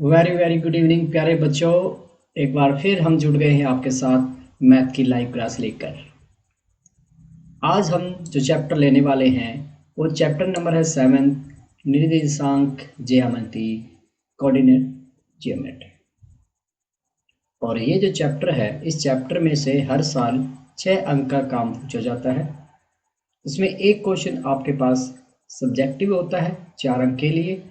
Very very good evening प्यारे बच्चों। एक बार फिर हम जुड़ गए हैं आपके साथ मैथ की लाइव क्लास लेकर। आज हम जो चैप्टर लेने वाले हैं वो चैप्टर नंबर है 7, निर्देशांक ज्यामिति कोऑर्डिनेट ज्योमेट्री। और ये जो चैप्टर है, इस चैप्टर में से हर साल 6 अंक का काम पूछा जाता है। इसमें एक क्वेश्चन आपके पास सब्जेक्टिव होता है 4 अंक के लिए,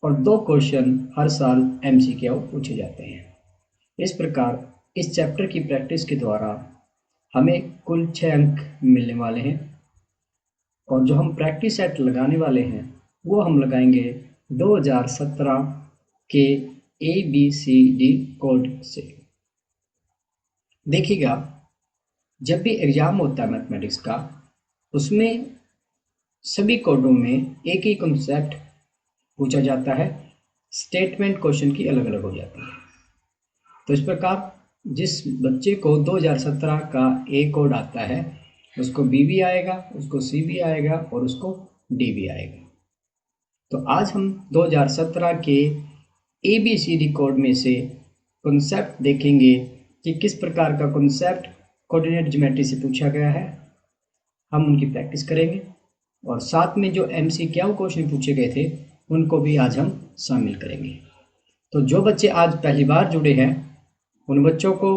और 2 क्वेश्चन हर साल MCQ पूछे जाते हैं। इस प्रकार इस चैप्टर की प्रैक्टिस के द्वारा हमें कुल 6 अंक मिलने वाले हैं, और जो हम प्रैक्टिस सेट लगाने वाले हैं वो हम लगाएंगे 2017 के ABCD कोड से। देखिएगा, जब भी एग्जाम होता है मैथमेटिक्स का, उसमें सभी कोडों में एक ही कॉन्सेप्ट पूछा जाता है, स्टेटमेंट क्वेश्चन की अलग अलग हो जाती है। तो इस प्रकार जिस बच्चे को 2017 का A कोड आता है उसको B भी आएगा, उसको C भी आएगा और उसको D भी आएगा। तो आज हम 2017 के ABCD कोड में से कॉन्सेप्ट देखेंगे कि किस प्रकार का कॉन्सेप्ट कोऑर्डिनेट ज्योमेट्री से पूछा गया है। हम उनकी प्रैक्टिस करेंगे और साथ में जो MCQ क्वेश्चन पूछे गए थे उनको भी आज हम शामिल करेंगे। तो जो बच्चे आज पहली बार जुड़े हैं उन बच्चों को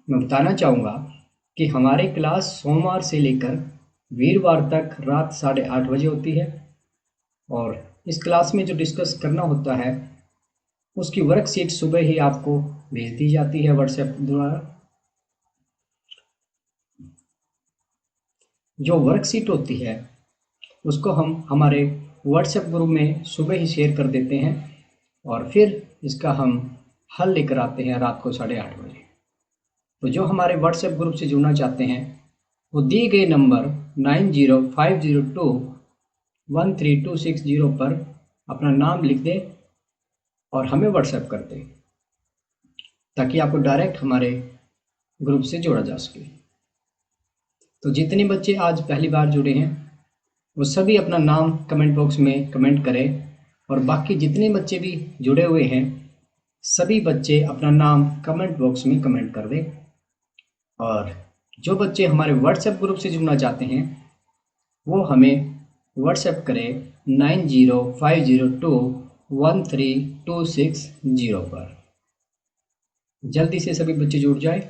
मैं बताना चाहूँगा कि हमारी क्लास सोमवार से लेकर वीरवार तक रात 8:30 बजे होती है, और इस क्लास में जो डिस्कस करना होता है उसकी वर्कशीट सुबह ही आपको भेज दी जाती है व्हाट्सएप द्वारा। जो वर्कशीट होती है उसको हम हमारे व्हाट्सएप ग्रुप में सुबह ही शेयर कर देते हैं, और फिर इसका हम हल लेकर आते हैं रात को 8:30 बजे। तो जो हमारे व्हाट्सएप ग्रुप से जुड़ना चाहते हैं वो दिए गए नंबर 9050213260 पर अपना नाम लिख दें और हमें व्हाट्सएप कर दें, ताकि आपको डायरेक्ट हमारे ग्रुप से जोड़ा जा सके। तो जितने बच्चे आज पहली बार जुड़े हैं वो सभी अपना नाम कमेंट बॉक्स में कमेंट करें, और बाकी जितने बच्चे भी जुड़े हुए हैं सभी बच्चे अपना नाम कमेंट बॉक्स में कमेंट कर दें। और जो बच्चे हमारे व्हाट्सएप ग्रुप से जुड़ना चाहते हैं वो हमें व्हाट्सएप करें 9050213260 पर। जल्दी से सभी बच्चे जुड़ जाएं,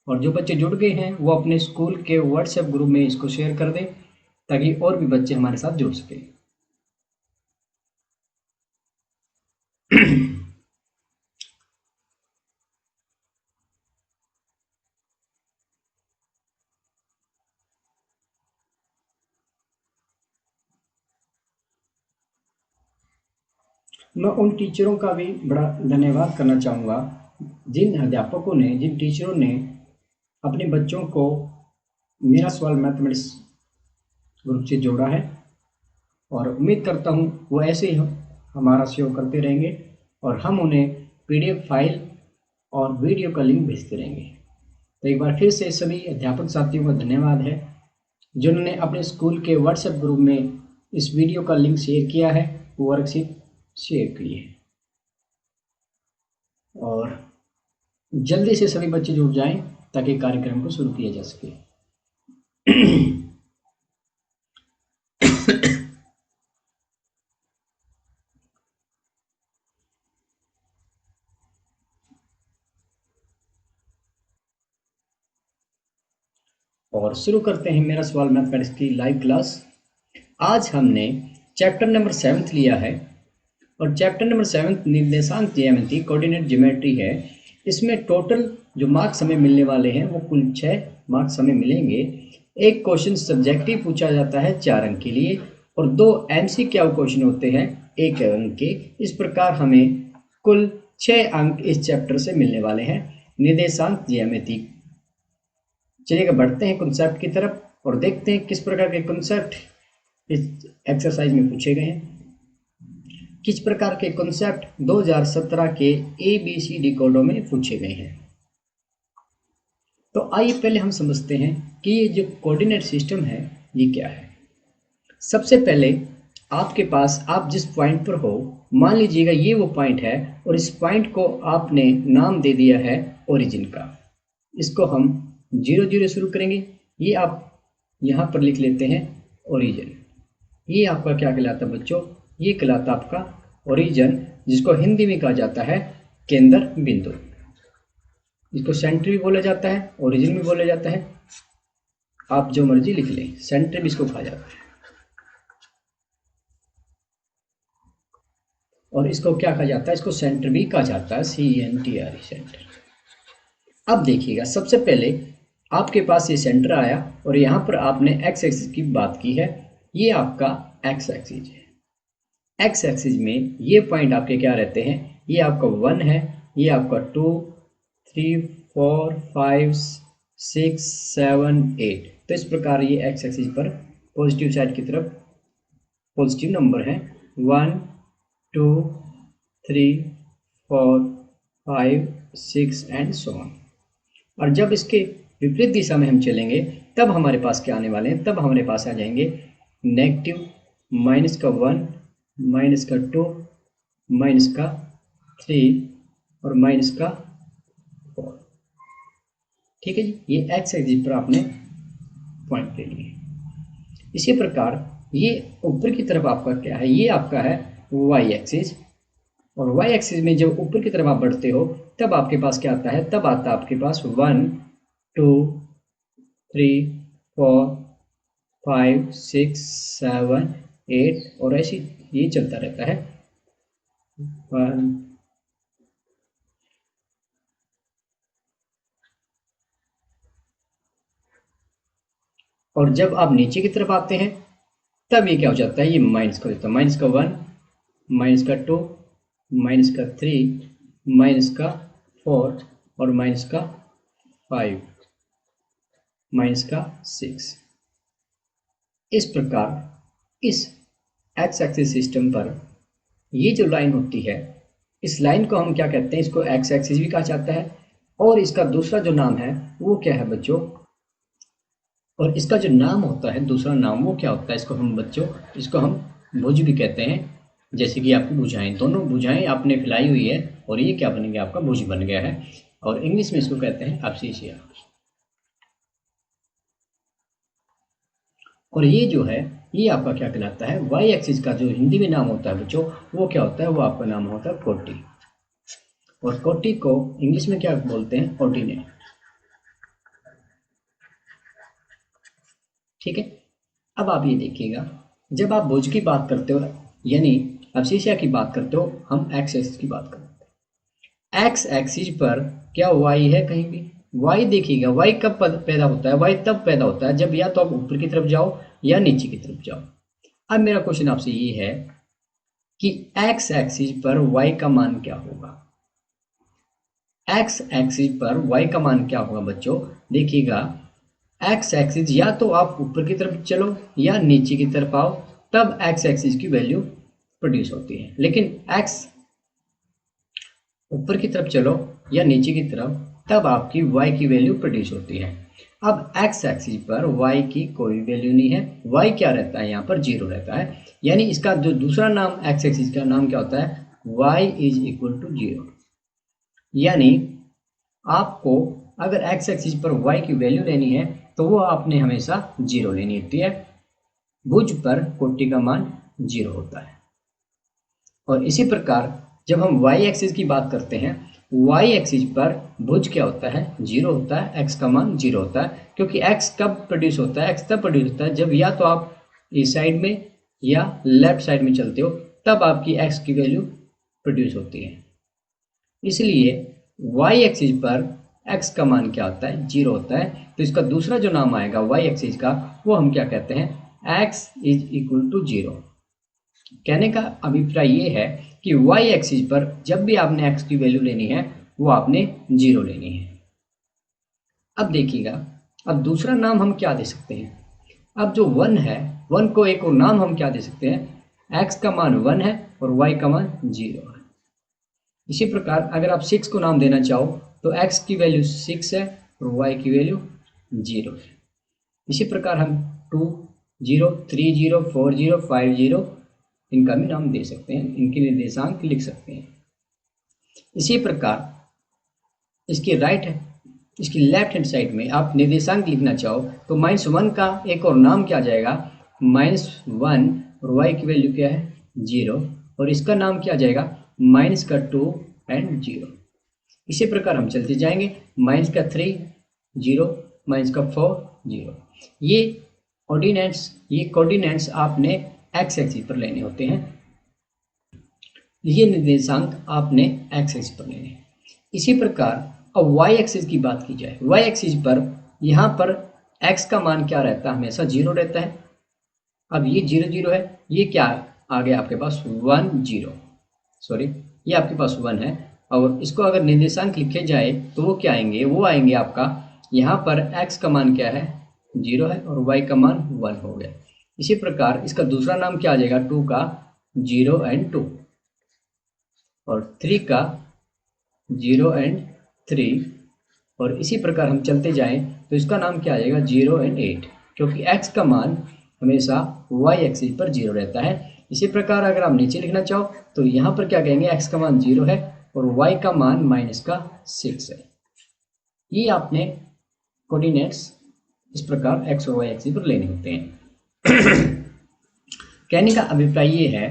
और जो बच्चे जुड़ गए हैं वो अपने स्कूल के व्हाट्सएप ग्रुप में इसको शेयर कर दें ताकि और भी बच्चे हमारे साथ जुड़ सकें। मैं उन टीचरों का भी बड़ा धन्यवाद करना चाहूँगा जिन अध्यापकों ने, जिन टीचरों ने अपने बच्चों को मेरा सवाल मैथमेटिक्स ग्रुप से जोड़ा है, और उम्मीद करता हूँ वो ऐसे ही हमारा सहयोग करते रहेंगे और हम उन्हें PDF फाइल और वीडियो का लिंक भेजते रहेंगे। तो एक बार फिर से सभी अध्यापक साथियों का धन्यवाद है जिन्होंने अपने स्कूल के व्हाट्सएप ग्रुप में इस वीडियो का लिंक शेयर किया है, वर्कशीट शेयर की है। और जल्दी से सभी बच्चे जुड़ जाएं ताकि कार्यक्रम को शुरू किया जा सके। और शुरू करते हैं मेरा सवाल मैथमेटिक्स की लाइव क्लास। आज हमने चैप्टर नंबर 7 लिया है, और चैप्टर नंबर 7 निर्देशांक ज्यामिति कोऑर्डिनेट ज्योमेट्री है। इसमें टोटल जो मार्क्स हमें मिलने वाले हैं वो कुल 6 मार्क्स हमें मिलेंगे। एक क्वेश्चन सब्जेक्टिव पूछा जाता है 4 अंक के लिए, और 2 MCQ क्वेश्चन होते हैं 1 अंक के। इस प्रकार हमें कुल 6 अंक इस चैप्टर से मिलने वाले हैं, निर्देशांक ज्यामिति। चलिएगा बढ़ते हैं कॉन्सेप्ट की तरफ और देखते हैं किस प्रकार के कॉन्सेप्ट इस एक्सरसाइज में पूछे गए हैं, किस प्रकार के कॉन्सेप्ट 2017 के ABCD कोडों में पूछे गए हैं। तो आइए पहले हम समझते हैं कि ये जो कोऑर्डिनेट सिस्टम है ये क्या है। सबसे पहले आपके पास, आप जिस पॉइंट पर हो मान लीजिएगा ये वो पॉइंट है और इस पॉइंट को आपने नाम दे दिया है ओरिजिन का। इसको हम 0 0 शुरू करेंगे। ये आप यहाँ पर लिख लेते हैं ओरिजिन। ये आपका क्या कहलाता है बच्चों? ये कहलाता आपका ओरिजिन, जिसको हिंदी में कहा जाता है केंद्र बिंदु। इसको सेंटर भी बोला जाता है, ओरिजिन भी बोला जाता है, आप जो मर्जी लिख लें, सेंटर भी इसको कहा जाता है। और इसको क्या कहा जाता है? इसको सेंटर भी कहा जाता है, CENTR सेंटर। अब देखिएगा, सबसे पहले आपके पास ये सेंटर आया और यहाँ पर आपने एक्स एक्सिस की बात की है। ये आपका एक्स एक्सिस है। एक्स एक्सिस में ये पॉइंट आपके क्या रहते हैं? ये आपका 1 है, ये आपका 2 3 4 5 6 7 8। तो इस प्रकार ये एक्स एक्सिस पर पॉजिटिव साइड की तरफ पॉजिटिव नंबर है 1 2 3 4 5 6 एंड सो ऑन। और जब इसके विपरीत दिशा में हम चलेंगे तब हमारे पास क्या आने वाले हैं? तब हमारे पास आ जाएंगे नेगेटिव -1 -2 -3 और -4। ठीक है जी, ये एक्स एक्सिस पर आपने पॉइंट ले लिए। इसी प्रकार ये ऊपर की तरफ आपका क्या है? ये आपका है वाई एक्सिस। और वाई एक्सिस में जब ऊपर की तरफ आप बढ़ते हो तब आपके पास क्या आता है? तब आता है आपके पास 1 2 3 4 5 6 7 8 और ऐसे ये चलता रहता है 1। और जब आप नीचे की तरफ आते हैं तब ये क्या हो जाता है? ये माइनस कर देता है, -1 -2 -3 -4 और -5 -6। इस प्रकार इस एक्स एक्सिस सिस्टम पर ये जो लाइन होती है, इस लाइन को हम क्या कहते हैं? इसको एक्स एक्सिस भी कहा जाता है। और इसका दूसरा जो नाम है वो क्या है बच्चों? और इसका जो नाम होता है, दूसरा नाम, वो क्या होता है? इसको हम बच्चों, इसको हम भुज भी कहते हैं। जैसे कि आपकी भुजाएं, दोनों भुजाएं आपने फैलाई हुई है और ये क्या बन गया? आपका भुज बन गया है। और इंग्लिश में इसको कहते हैं एब्सिसिया। और ये जो है, ये आपका क्या कहलाता है? वाई एक्सिस का जो हिंदी में नाम होता है बच्चों, वो क्या होता है? वो आपका नाम होता है कोटि। और कोटि को इंग्लिश में क्या बोलते हैं? ऑर्डिनेट। ठीक है। अब आप ये देखिएगा, जब आप भुज की बात करते हो यानी एब्सिसिया की बात करते हो, हम एक्स एक्सिस की बात करते हैं। एक्स एक्सिस पर क्या वाई है कहीं भी? वाई देखिएगा, वाई कब पैदा होता है? वाई तब पैदा होता है जब या तो आप ऊपर की तरफ जाओ या नीचे की तरफ जाओ। अब मेरा क्वेश्चन आपसे ये है कि एक्स एक्सिस पर वाई का मान क्या होगा? एक्स एक्सिस पर वाई का मान क्या होगा बच्चों? देखिएगा, एक्स एक्सिस या तो आप ऊपर की तरफ चलो या नीचे की तरफ आओ, तब एक्स एक्सिस की वैल्यू प्रोड्यूस होती है। लेकिन एक्स ऊपर की तरफ चलो या नीचे की तरफ, तब आपकी वाई की वैल्यू प्रोड्यूस होती है। अब एक्स एक्सिस पर वाई की कोई वैल्यू नहीं है, वाई क्या रहता है? यहाँ पर 0 रहता है। यानी इसका जो दूसरा नाम एक्स एक्सिस का नाम क्या होता है? Y is equal to 0। यानी आपको अगर एक्स एक्सिस पर वाई की वैल्यू लेनी है तो वो आपने हमेशा 0 लेनी होती है। भुज पर कोटि का मान 0 होता है। और इसी प्रकार जब हम वाई एक्सिस की बात करते हैं, वाई एक्सिस पर भुज क्या होता है? 0 होता है, एक्स का मान 0 होता है। क्योंकि एक्स कब प्रोड्यूस होता है? एक्स तब प्रोड्यूस होता है जब या तो आप इस साइड में या लेफ्ट साइड में चलते हो, तब आपकी एक्स की वैल्यू प्रोड्यूस होती है। इसलिए वाई एक्सिस पर एक्स का मान क्या होता है? 0 होता है। तो इसका दूसरा जो नाम आएगा वाई एक्सिस का, वो हम क्या कहते हैं? X is equal to 0। कहने का अभिप्राय ये है कि वाई एक्सिस पर जब भी आपने एक्स की वैल्यू लेनी है वो आपने 0 लेनी है। अब देखिएगा, अब दूसरा नाम हम क्या दे सकते हैं? अब जो 1 है, 1 को एक और नाम हम क्या दे सकते हैं? एक्स का मान 1 है और वाई का मान 0 है। इसी प्रकार अगर आप 6 को नाम देना चाहो तो एक्स की वैल्यू 6 है और वाई की वैल्यू 0 है। इसी प्रकार हम 2 0 3 0 4 0 5 0 इनका भी नाम दे सकते हैं, इनके निर्देशांक लिख सकते हैं। इसी प्रकार इसकी लेफ्ट हैंड साइड में आप निर्देशांक लिखना चाहो तो -1 का एक और नाम क्या आ जाएगा, -1 और y की वैल्यू क्या है 0, और इसका नाम क्या आ जाएगा -2 एंड 0। इसी प्रकार हम चलते जाएंगे, -3 0, -4 0। ये कोऑर्डिनेट्स आपने एक्स एक्सिस पर लेने होते हैं, ये निर्देशांक आपने एक्स एक्सिस पर लेने हैं। इसी प्रकार अब वाई एक्सिस की बात की जाए, वाई एक्सिस पर यहाँ पर एक्स का मान क्या रहता है, हमेशा 0 रहता है। अब ये 0 0 है, ये क्या आ गया आपके पास 1 0, सॉरी ये आपके पास 1 है, और इसको अगर निर्देशांक लिखे जाए तो वो क्या आएंगे, वो आएंगे आपका यहाँ पर x का मान क्या है 0 है और y का मान 1 हो गया। इसी प्रकार इसका दूसरा नाम क्या आ जाएगा, 2 का 0 एंड 2, और 3 का 0 एंड 3, और इसी प्रकार हम चलते जाएं तो इसका नाम क्या आ जाएगा 0 एंड 8, क्योंकि x का मान हमेशा y एक्सिस पर 0 रहता है। इसी प्रकार अगर आप नीचे लिखना चाहो तो यहाँ पर क्या कहेंगे, x का मान 0 है और y का मान -6 है। ये आपने कोऑर्डिनेट्स इस प्रकार x और y एक्सिस पर लेने होते हैं। कहने का अभिप्राय ये है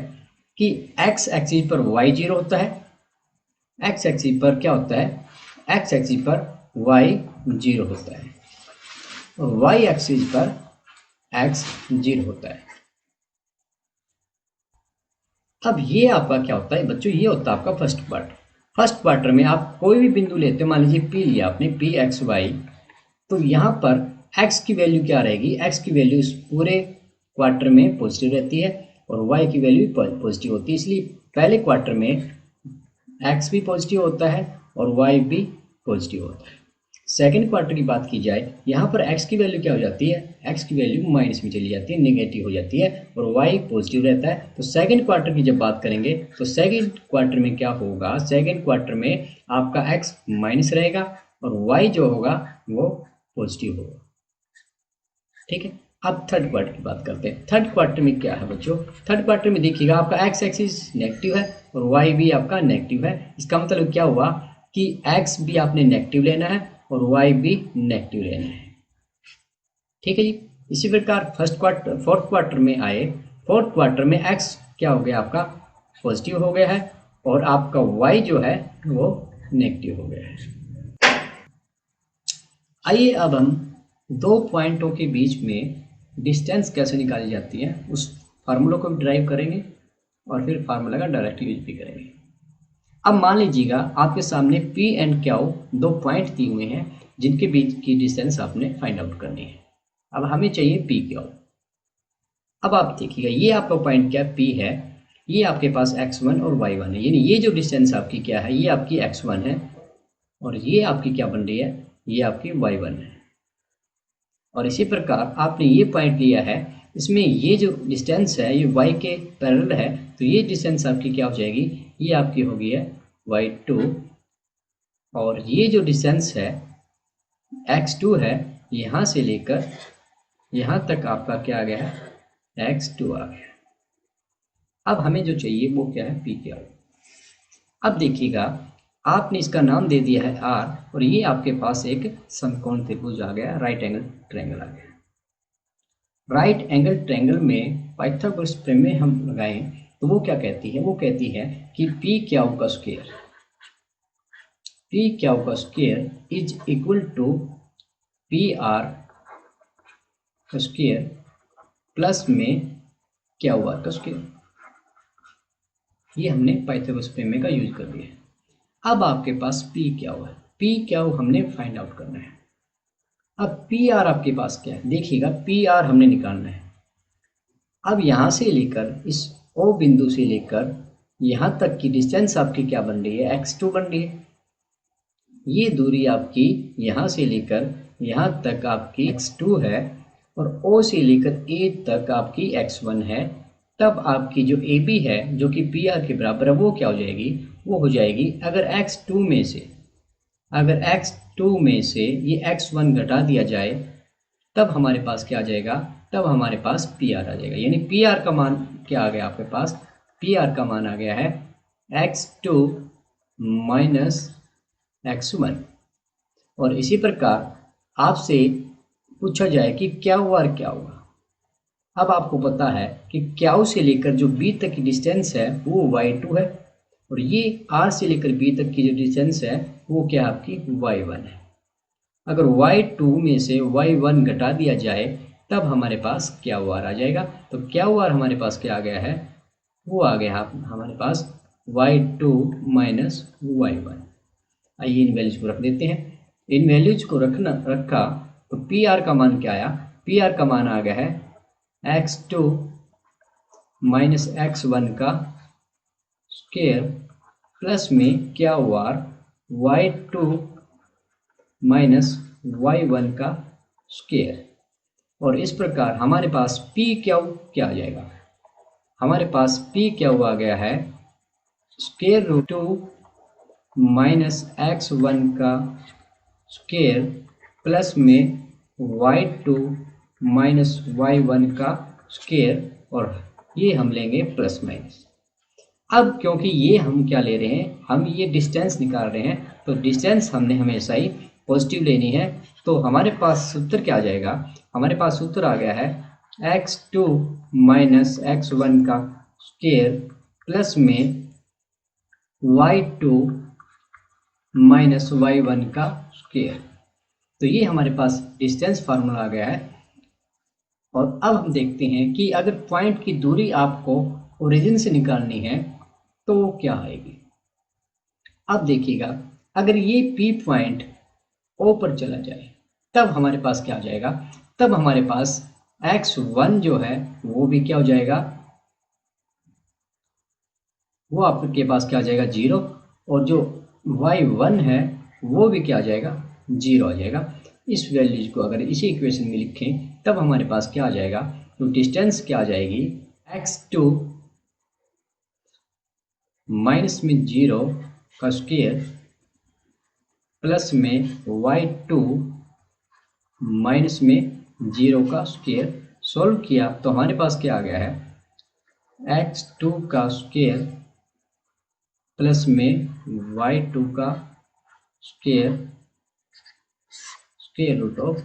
कि x एक्सिस पर y 0 होता है, x एक्सिस पर क्या होता है, x एक्सिस पर y 0 होता है और y एक्सिस पर x 0 होता है। अब ये आपका क्या होता है बच्चों, ये होता है आपका फर्स्ट पार्ट। फर्स्ट क्वार्टर में आप कोई भी बिंदु लेते हो, मान लीजिए P लिया आपने, P x y, तो यहाँ पर x की वैल्यू क्या रहेगी, x की वैल्यू इस पूरे क्वार्टर में पॉजिटिव रहती है और y की वैल्यू पॉजिटिव होती है, इसलिए पहले क्वार्टर में x भी पॉजिटिव होता है और y भी पॉजिटिव होता है। सेकेंड क्वार्टर की बात की जाए, यहाँ पर x की वैल्यू क्या हो जाती है, x की वैल्यू माइनस में चली जाती है, नेगेटिव हो जाती है और y पॉजिटिव रहता है। तो सेकेंड क्वार्टर की जब बात करेंगे तो सेकेंड क्वार्टर में क्या होगा, सेकेंड क्वार्टर में आपका x माइनस रहेगा और y जो होगा वो पॉजिटिव होगा। ठीक है, अब थर्ड क्वार्टर की बात करते हैं। थर्ड क्वार्टर में क्या है बच्चों, थर्ड क्वार्टर में देखिएगा आपका x एक्सिस नेगेटिव है और y भी आपका नेगेटिव है। इसका मतलब क्या हुआ कि x भी आपने नेगेटिव लेना है और y भी नेगेटिव लेना है। ठीक है जी। इसी प्रकार फोर्थ क्वार्टर में आए, फोर्थ क्वार्टर में x क्या हो गया आपका पॉजिटिव हो गया है और आपका y जो है वो नेगेटिव हो गया है। आइए अब हम दो पॉइंटों के बीच में डिस्टेंस कैसे निकाली जाती है उस फार्मूला को भी ड्राइव करेंगे और फिर फार्मूला का डायरेक्ट यूज भी करेंगे। अब मान लीजिएगा आपके सामने P एंड Q दो पॉइंट दिए हुए हैं जिनके बीच की डिस्टेंस आपने फाइंड आउट करनी है। अब हमें चाहिए P Q। अब आप देखिएगा ये आपका पॉइंट क्या P है, ये आपके पास x1 और y1 है, यानी ये जो डिस्टेंस आपकी क्या है, ये आपकी x1 है और ये आपकी क्या बन रही है, ये आपकी y1 है। और इसी प्रकार आपने ये पॉइंट लिया है, इसमें ये जो डिस्टेंस है ये y के पैरेलल है, तो ये डिस्टेंस आपकी क्या हो जाएगी, ये आपकी होगी है y2 और ये जो डिस्टेंस है x2 है, यहाँ से लेकर यहाँ तक आपका क्या आ गया है x2 आ गया। अब हमें जो चाहिए वो क्या है P Q। अब देखिएगा आपने इसका नाम दे दिया है R और ये आपके पास एक समकोण त्रिभुज आ गया, राइट एंगल ट्रायंगल आ गया। राइट एंगल ट्रायंगल में पाइथागोरस प्रमेय हम लगाएं तो वो क्या कहती है, वो कहती है कि P Q का square is equal to PR का स्क्वायर प्लस में QR का स्क्वायर। ये हमने पाइथागोरस प्रमेय का यूज कर दिया। अब आपके पास P Q है, P Q हमने फाइंड आउट करना है। अब PR आपके पास क्या है, देखिएगा PR हमने निकालना है। अब यहाँ से लेकर इस O बिंदु से लेकर यहाँ तक की डिस्टेंस आपकी क्या बन रही है, x2 बन रही है। ये दूरी आपकी यहाँ से लेकर यहाँ तक आपकी x2 है और O से लेकर A तक आपकी x1 है। तब आपकी जो AB है जो कि PR के बराबर है वो क्या हो जाएगी, वो हो जाएगी अगर x2 में से ये x1 घटा दिया जाए तब हमारे पास क्या आ जाएगा, तब हमारे पास PR आ जाएगा। यानी PR का मान क्या आ गया आपके पास पी आर का मान आ गया है x2 माइनस x1। और इसी प्रकार आपसे पूछा जाए कि क्या हुआ और क्या हुआ। अब आपको पता है कि क्यू से लेकर जो बी तक की डिस्टेंस है वो y2 है, और ये आर से लेकर बी तक की जो डिस्टेंस है वो क्या आपकी y1 है। अगर y2 में से y1 घटा दिया जाए तब हमारे पास क्या आर आ जाएगा। तो क्या आर हमारे पास क्या आ गया है, वो आ गया हमारे पास y2 माइनस y1। आइए इन वैल्यूज को रख देते हैं। इन वैल्यूज को रखा तो पी आर का मान क्या आया, पी आर का मान आ गया है x2 माइनस x1 का स्क्वायर प्लस में क्या आर y2 माइनस y1 का स्क्वायर। और इस प्रकार हमारे पास पी क्या आ जाएगा, हमारे पास पी क्या आ गया है स्क्वायर रूट 2 माइनस x1 का स्क्वायर प्लस में y2 माइनस y1 का स्क्वायर, और ये हम लेंगे प्लस माइनस। अब क्योंकि ये हम क्या ले रहे हैं, हम ये डिस्टेंस निकाल रहे हैं, तो डिस्टेंस हमने हमेशा ही पॉजिटिव लेनी है। तो हमारे पास सूत्र क्या आ जाएगा, हमारे पास सूत्र आ गया है x2 माइनस x1 का स्क्वायर प्लस में y2 माइनस y1 का स्क्वायर। तो ये हमारे पास डिस्टेंस फार्मूला आ गया है। और अब हम देखते हैं कि अगर पॉइंट की दूरी आपको ओरिजिन से निकालनी है तो वो क्या आएगी। अब देखिएगा, अगर ये P पॉइंट O पर चला जाए तब हमारे पास क्या आ जाएगा, तब हमारे पास x1 जो है वो भी क्या हो जाएगा, वो आपके पास क्या आ जाएगा 0, और जो y1 है वो भी क्या आ जाएगा 0 आ जाएगा। इस वैल्यूज को अगर इसी इक्वेशन में लिखें तब हमारे पास क्या आ जाएगा, तो डिस्टेंस क्या आ जाएगी x2 माइनस में 0 का स्क्वायर प्लस में y2 माइनस में 0 का स्क्वायर। सॉल्व किया तो हमारे पास क्या आ गया है x2 का स्क्वायर प्लस में y2 का स्क्वायर रूट ऑफ।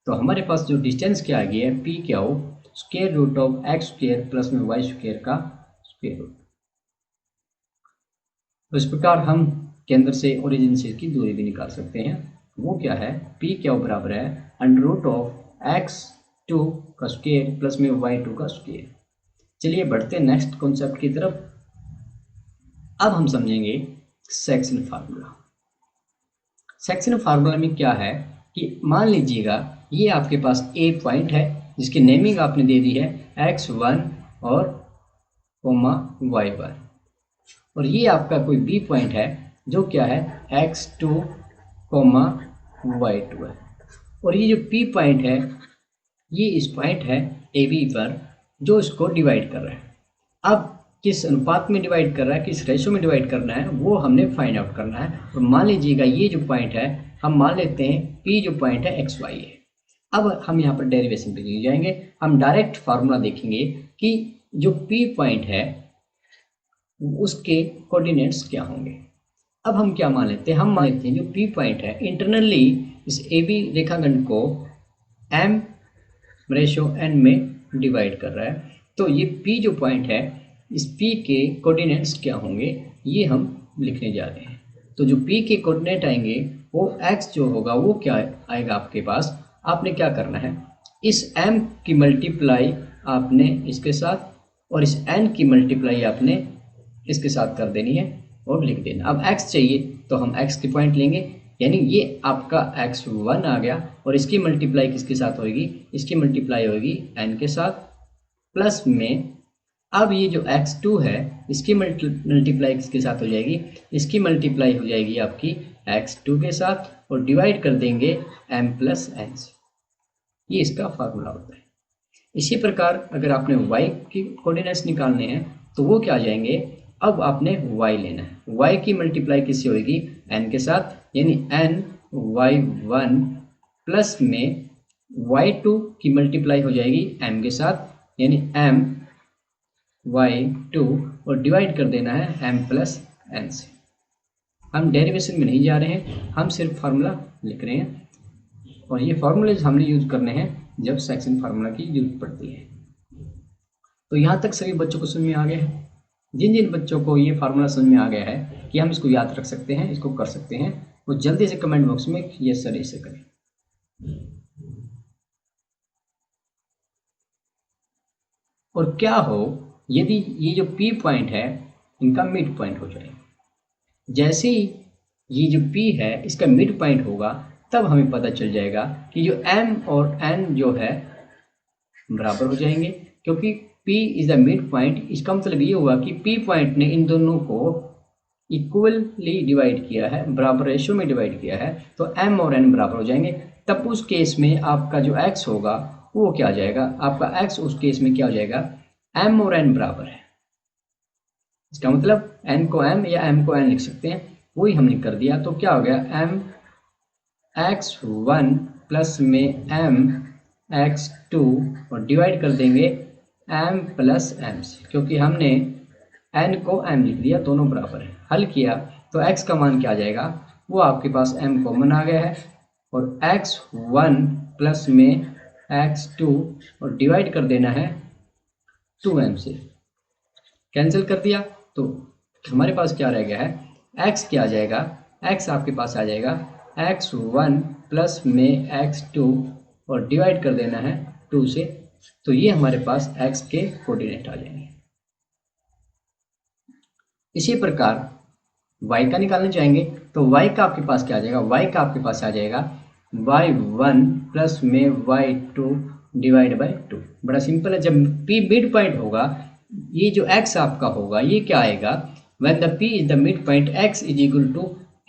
तो हमारे पास जो डिस्टेंस क्या आ गया है पी क्या हो square root of x square plus में वाई स्क्वायर का स्क्वायर रूट। तो इस प्रकार हम केंद्र से ओरिजिन से इसकी दूरी भी निकाल सकते हैं। वो क्या है, पी क्या बराबर है अंडर रूट ऑफ x2 का स्क्वायर प्लस में y2 का स्क्वायर। चलिए बढ़ते हैं नेक्स्ट कॉन्सेप्ट की तरफ। अब हम समझेंगे सेक्शन फार्मूला। सेक्शन फार्मूला में क्या है कि मान लीजिएगा ये आपके पास ए पॉइंट है जिसकी नेमिंग आपने दे दी है x1 और कोमा y1, और ये आपका कोई बी पॉइंट है जो क्या है x2 कोमा y2 है, और ये जो पी पॉइंट है ये इस पॉइंट है ए बी पर जो इसको डिवाइड कर रहा है। अब किस अनुपात में डिवाइड कर रहा है, किस रेशो में डिवाइड करना है वो हमने फाइंड आउट करना है। और मान लीजिएगा ये जो पॉइंट है हम मान लेते हैं पी जो पॉइंट है एक्स वाई है। अब हम यहाँ पर डेरिवेशन पे चले जाएंगे, हम डायरेक्ट फार्मूला देखेंगे कि जो पी पॉइंट है उसके कोऑर्डिनेट्स क्या होंगे। अब हम क्या मान लेते हैं, हम मान लेते हैं जो पी पॉइंट है इंटरनली इस ए बी रेखाखंड को एम रेशो एन में डिवाइड कर रहा है। तो ये पी जो पॉइंट है इस P के कोऑर्डिनेट्स क्या होंगे ये हम लिखने जा रहे हैं। तो जो P के कोऑर्डिनेट आएंगे वो x जो होगा वो क्या आएगा आपके पास, आपने क्या करना है इस m की मल्टीप्लाई आपने इसके साथ और इस n की मल्टीप्लाई आपने इसके साथ कर देनी है और लिख देना। अब x चाहिए तो हम x की पॉइंट लेंगे, यानी ये आपका x1 आ गया और इसकी मल्टीप्लाई किसके साथ होगी, इसकी मल्टीप्लाई होगी n के साथ प्लस में। अब ये जो x2 है इसकी मल्टीप्लाई किसके साथ हो जाएगी, इसकी मल्टीप्लाई हो जाएगी आपकी x2 के साथ और डिवाइड कर देंगे m प्लस n से। ये इसका फार्मूला होता है। इसी प्रकार अगर आपने y की कोऑर्डिनेट्स निकालने हैं तो वो क्या आ जाएंगे, अब आपने y लेना है, y की मल्टीप्लाई किससे होगी n के साथ, यानी n y1 प्लस में y2 की मल्टीप्लाई हो जाएगी m के साथ, यानी m y2 और डिवाइड कर देना है m प्लस n से। हम डेरिवेशन में नहीं जा रहे हैं, हम सिर्फ फार्मूला लिख रहे हैं और ये फार्मूलेज हमने यूज करने हैं जब सेक्शन फार्मूला की जरूरत पड़ती है। तो यहाँ तक सभी बच्चों को समझ में आ गया है। जिन जिन बच्चों को ये फार्मूला समझ में आ गया है कि हम इसको याद रख सकते हैं, इसको कर सकते हैं, वो जल्दी से कमेंट बॉक्स में यस सर ऐसे करें। और क्या हो यदि ये जो P पॉइंट है इनका मिड पॉइंट हो जाए। जैसे ही ये जो P है इसका मिड पॉइंट होगा तब हमें पता चल जाएगा कि जो M और N जो है बराबर हो जाएंगे, क्योंकि P is the mid point. इसका मतलब ये हुआ कि P पॉइंट ने इन दोनों को इक्वली डिवाइड किया है, बराबर रेशियो में डिवाइड किया है, तो M और N बराबर हो जाएंगे। तब उस केस में आपका जो X होगा वो क्या आ जाएगा, आपका X उस केस में क्या हो जाएगा, M और N बराबर है। इसका मतलब N को M या M को N लिख सकते हैं, वही हमने कर दिया। तो क्या हो गया, M x1 प्लस में M x2 और डिवाइड कर देंगे M प्लस M से, क्योंकि हमने N को M लिख दिया, दोनों बराबर है। हल किया तो x का मान क्या आ जाएगा, वो आपके पास M कॉमन आ गया है और x1 प्लस में x2 और डिवाइड कर देना है 2M से। कैंसिल कर दिया तो हमारे पास क्या रह गया है, x क्या आ जाएगा, x आपके पास आ जाएगा x1 प्लस में x2 और डिवाइड कर देना है 2 से। तो ये हमारे पास x के कोऑर्डिनेट आ जाएंगे। इसी प्रकार y का निकालना चाहेंगे तो y का आपके पास क्या आ जाएगा, y का आपके पास आ जाएगा y1 प्लस में y2 डिवाइड बाई 2। बड़ा सिंपल है। जब p मिड पॉइंट होगा, ये जो x आपका होगा ये क्या आएगा, when the p is the midpoint x is equal to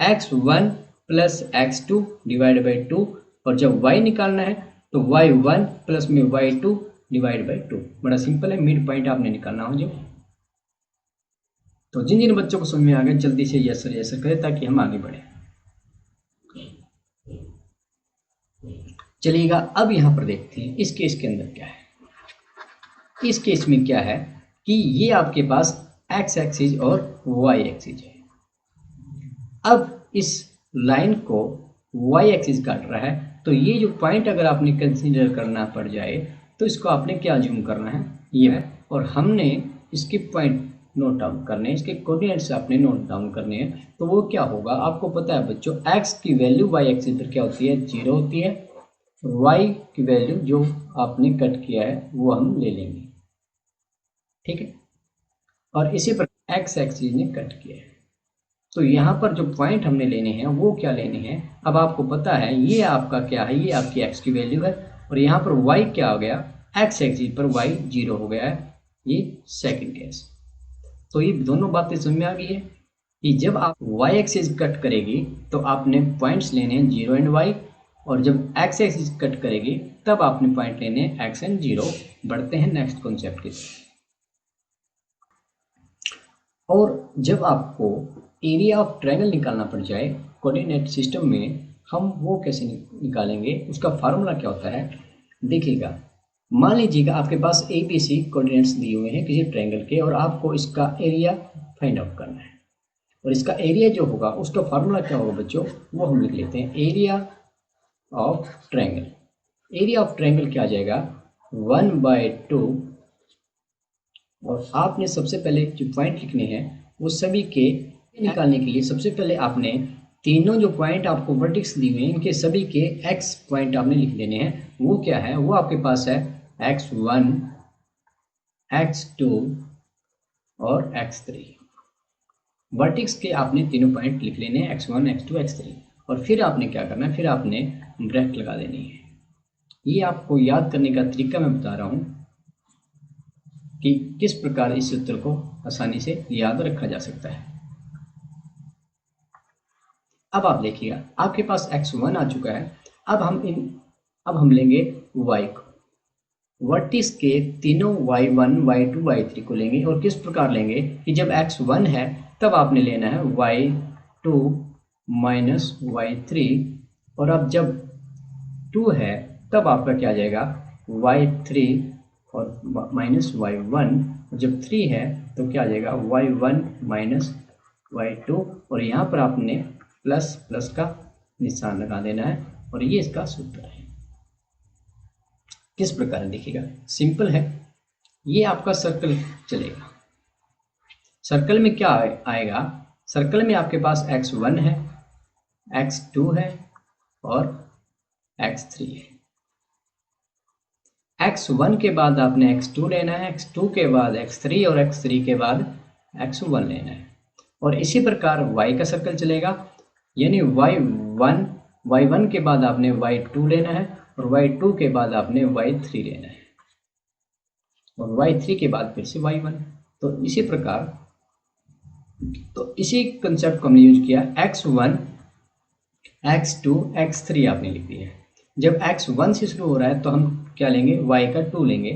x1 plus x2 divide by 2। और जब y निकालना है तो y1 प्लस में y2 डिवाइड बाई 2। बड़ा सिंपल है, मिड पॉइंट आपने निकालना हो जो। तो जिन जिन बच्चों को समझ में आ गया जल्दी से यस सर यस सर करें ताकि हम आगे बढ़े। चलिएगा अब यहाँ पर देखते हैं इस केस के अंदर क्या है। इस केस में क्या है कि ये आपके पास x एक्सिस और y एक्सिस है। अब इस लाइन को y एक्सिस काट रहा है, तो ये जो पॉइंट अगर आपने कंसीडर करना पड़ जाए तो इसको आपने क्या जूम करना है, ये है। और हमने इसके पॉइंट नोट डाउन करने हैं, इसके कोऑर्डिनेट्स आपने नोट डाउन करने हैं। तो वो क्या होगा, आपको पता है बच्चों, x की वैल्यू y एक्सिस पर क्या होती है, 0 होती है। y की वैल्यू जो आपने कट किया है वो हम ले लेंगे, ठीक है। और इसी पर x एक्सिस ने कट किया है, तो यहाँ पर जो पॉइंट हमने लेने हैं वो क्या लेने हैं। अब आपको पता है ये आपका क्या है, ये आपकी x की वैल्यू है और यहाँ पर y क्या हो गया, x एक्सिस पर y 0 हो गया है, ये सेकंड केस। तो ये दोनों बातें समझ में आ गई है कि जब आप y एक्सिस कट करेगी तो आपने पॉइंट्स लेने हैं 0 एंड y, और जब x एक्सिस कट करेगी तब आपने पॉइंट लेने हैं x एंड 0। बढ़ते हैं नेक्स्ट कॉन्सेप्ट की तरफ। और जब आपको एरिया ऑफ ट्रायंगल निकालना पड़ जाए कोऑर्डिनेट सिस्टम में, हम वो कैसे निकालेंगे, उसका फार्मूला क्या होता है देखिएगा। मान लीजिएगा आपके पास ABC कोऑर्डिनेट्स दिए हुए हैं किसी ट्रायंगल के और आपको इसका एरिया फाइंड आउट करना है। और इसका एरिया जो होगा उसका फार्मूला क्या होगा बच्चों, वो हम लिख लेते हैं, area of triangle. Area of triangle क्या आ जाएगा, 1/2। और आपने सबसे पहले जो पॉइंट लिखने हैं वो सभी के निकालने के लिए सबसे पहले आपने तीनों जो पॉइंट आपको वर्टिक्स दिए हुए हैं इनके सभी के x पॉइंट आपने लिख लेने हैं। वो क्या है, वो आपके पास है x1, x2 और x3। वर्टिक्स के आपने तीनों पॉइंट लिख लेने हैं, x1, x2, x3। और फिर आपने क्या करना है, फिर आपने ब्रैकेट लगा देनी है। ये आपको याद करने का तरीका मैं बता रहा हूँ कि किस प्रकार इस सूत्र को आसानी से याद रखा जा सकता है। अब आप देखिएगा आपके पास x1 आ चुका है। अब हम लेंगे y को, वर्टिक्स के तीनों y1, y2, y3 को लेंगे। और किस प्रकार लेंगे कि जब x1 है तब आपने लेना है y2 माइनस y3, और अब जब 2 है तब आपका क्या आ जाएगा y3 और माइनस y1, जब 3 है तो क्या आ जाएगा y1 माइनस y2, और यहाँ पर आपने प्लस प्लस का निशान लगा देना है और ये इसका सूत्र है। किस प्रकार देखिएगा, सिंपल है। ये आपका सर्कल चलेगा, सर्कल में क्या आएगा, सर्कल में आपके पास x1 है, x2 है और x3 है। x1 के बाद आपने x2 लेना है, x2 के बाद x3 और x3 के बाद x1 लेना है। और इसी प्रकार y का सर्कल चलेगा, यानी y1 के बाद आपने y2 लेना है और y2 के बाद आपने y3 लेना है और y3 के बाद फिर से y1। तो इसी प्रकार, तो इसी कंसेप्ट को हमने यूज किया, x1 x2 x3 आपने लिख दिया। जब x1 से शुरू हो रहा है तो हम क्या लेंगे, y का 2 लेंगे,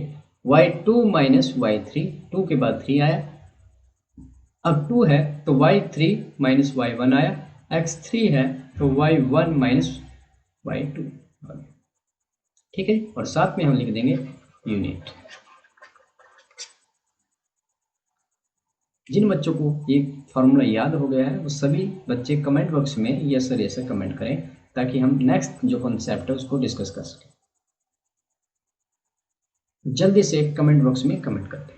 y2 माइनस y3, 2 के बाद 3 आया, अब 2 है तो y3 माइनस y1 आया, x3 है तो y1 माइनस y2, ठीक है। और साथ में हम लिख देंगे यूनिट। जिन बच्चों को ये फॉर्मूला याद हो गया है वो सभी बच्चे कमेंट बॉक्स में यस सर यस कमेंट करें, ताकि हम नेक्स्ट जो कॉन्सेप्ट है उसको डिस्कस कर सकें। जल्दी से कमेंट बॉक्स में कमेंट कर दें।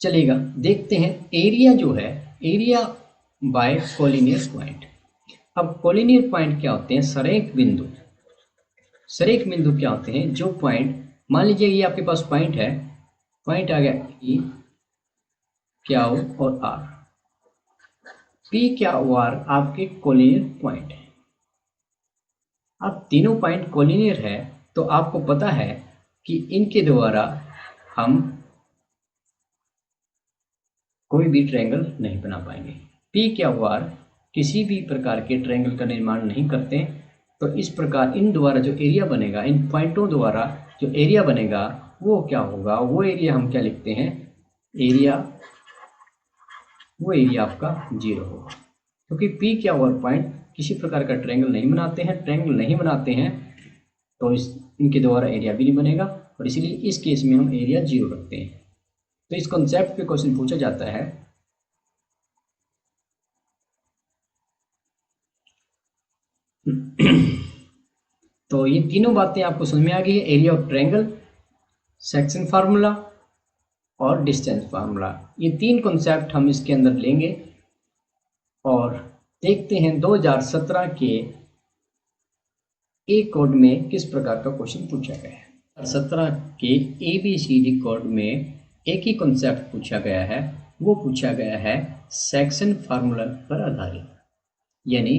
चलिएगा देखते हैं एरिया जो है, एरिया बाय कोलिनियर पॉइंट। अब कोलिनियर पॉइंट क्या होते हैं, सरेख बिंदु। सरेख बिंदु क्या होते हैं, जो पॉइंट, मान लीजिए ये आपके पास पॉइंट है, पॉइंट आ गया ई, क्यू और आर। पी, क्यू, आर आपके कोलिनियर पॉइंट है। अब तीनों पॉइंट कोलिनियर है तो आपको पता है कि इनके द्वारा हम कोई भी ट्रायंगल नहीं बना पाएंगे। पी, क्यू, आर किसी भी प्रकार के ट्रायंगल का निर्माण नहीं करते, तो इस प्रकार इन द्वारा जो एरिया बनेगा, इन पॉइंटों द्वारा जो एरिया बनेगा वो क्या होगा, वो एरिया हम क्या लिखते हैं, एरिया, वो एरिया आपका 0 होगा, क्योंकि पी, क्यू, आर पॉइंट किसी प्रकार का ट्रायंगल नहीं बनाते हैं। ट्रायंगल नहीं बनाते हैं तो इनके द्वारा एरिया भी नहीं बनेगा, और इसीलिए इस केस में हम एरिया 0 रखते हैं। तो इस कॉन्सेप्ट पे क्वेश्चन पूछा जाता है, तो ये तीनों बातें आपको समझ में आ गई है, area of triangle, section formula और डिस्टेंस फार्मूला। ये 3 कॉन्सेप्ट हम इसके अंदर लेंगे और देखते हैं 2017 के ए कोड में किस प्रकार का क्वेश्चन पूछा गया है। 2017 के ABCD कोड में एक ही कॉन्सेप्ट पूछा गया है, वो पूछा गया है सेक्शन फार्मूला पर आधारित, यानी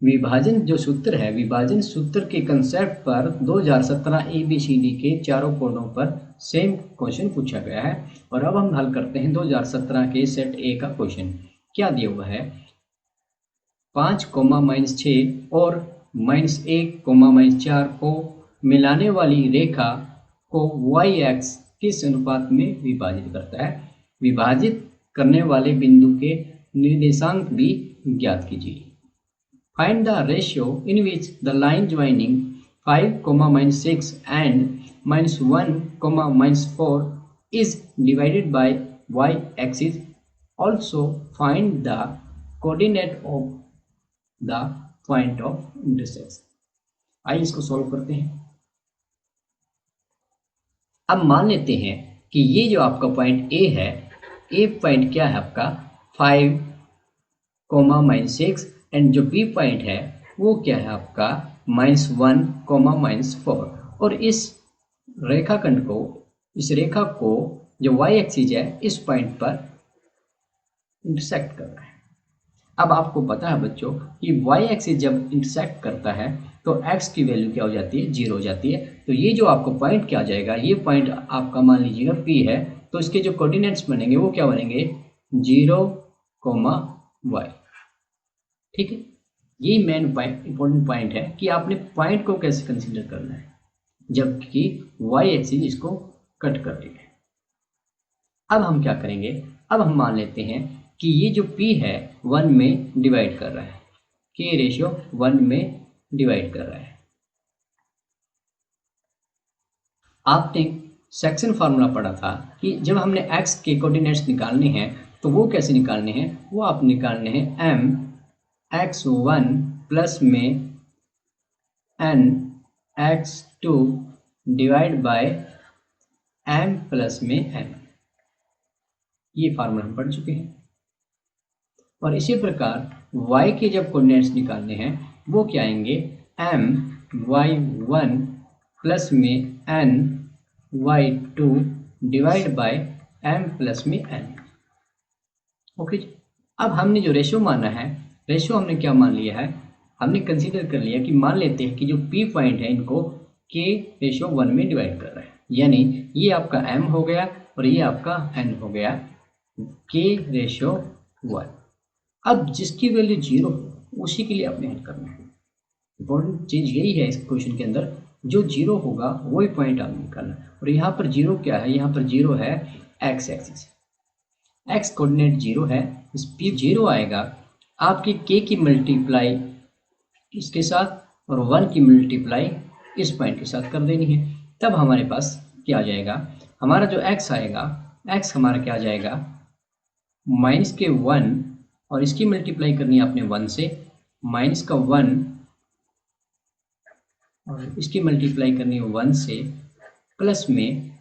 विभाजन जो सूत्र है, विभाजन सूत्र के कंसेप्ट पर 2017 ABCD के चारों कोडों पर सेम क्वेश्चन पूछा गया है। और अब हम हल करते हैं 2017 के सेट ए का क्वेश्चन। क्या दिया हुआ है, 5, -6 और -1, -4 को मिलाने वाली रेखा को y-अक्ष किस अनुपात में विभाजित करता है। विभाजित करने वाले बिंदु के निर्देशांक भी ज्ञात कीजिए। Find the ratio in which the line joining 5, -6 and -1, -4 is divided by y-axis. Also find the coordinate of the point of intersection. आइए इसको सॉल्व करते हैं। अब मान लेते हैं कि ये जो आपका पॉइंट ए है, ए पॉइंट क्या है आपका 5, -6, एंड जो बी पॉइंट है वो क्या है आपका -1, -4। और इस रेखाखंड को, इस रेखा को जो y एक्सिस है इस पॉइंट पर इंटरसेक्ट कर रहा है। अब आपको पता है बच्चों कि y एक्सिस जब इंटरसेक्ट करता है तो x की वैल्यू क्या हो जाती है, 0 हो जाती है। तो ये जो आपको पॉइंट क्या आ जाएगा, ये पॉइंट आपका मान लीजिएगा P है, तो इसके जो कोऑर्डिनेट्स बनेंगे वो क्या बनेंगे, 0, y। ठीक है, ये मेन इंपॉर्टेंट पॉइंट है कि आपने पॉइंट को कैसे कंसीडर करना है, जबकि y एक्सिस इसको कट कर देगा। अब हम क्या करेंगे, अब हम मान लेते हैं कि ये जो P है 1 में डिवाइड कर रहा है, K रेशियो 1 में डिवाइड कर रहा है। आपने सेक्शन फार्मूला पढ़ा था कि जब हमने x के कोऑर्डिनेट्स निकालने हैं तो वो कैसे निकालने हैं, वो आप निकालने हैं m x1 प्लस में n x2 divide by m plus में n। ये फार्मूला हम पढ़ चुके हैं। और इसी प्रकार y के जब कोऑर्डिनेट्स निकालने हैं वो क्या आएंगे, m y1 प्लस में n y2 divide by m plus में n। ओके जी। अब हमने जो रेशो माना है, रेशो हमने क्या मान लिया है, हमने कंसीडर कर लिया कि मान लेते हैं कि जो p पॉइंट है इनको k रेशो 1 में डिवाइड कर रहा है, यानी ये आपका m हो गया और ये आपका n हो गया, k रेशो 1। अब जिसकी वैल्यू 0 हो उसी के लिए आपने हल करना है। इंपॉर्टेंट चीज यही है इस क्वेश्चन के अंदर, जो 0 होगा वही पॉइंट आपने निकालना है। और यहाँ पर 0 क्या है, यहाँ पर 0 है x एक्सिस, x कोऑर्डिनेट 0 है, इस p 0 आएगा, आपकी k की मल्टीप्लाई इसके साथ और 1 की मल्टीप्लाई इस पॉइंट के साथ कर देनी है। तब हमारे पास क्या आ जाएगा, हमारा जो x आएगा, x हमारा क्या आ जाएगा, माइनस के 1 और इसकी मल्टीप्लाई करनी है आपने 1 से, माइनस का 1 और इसकी मल्टीप्लाई करनी है 1 से, प्लस में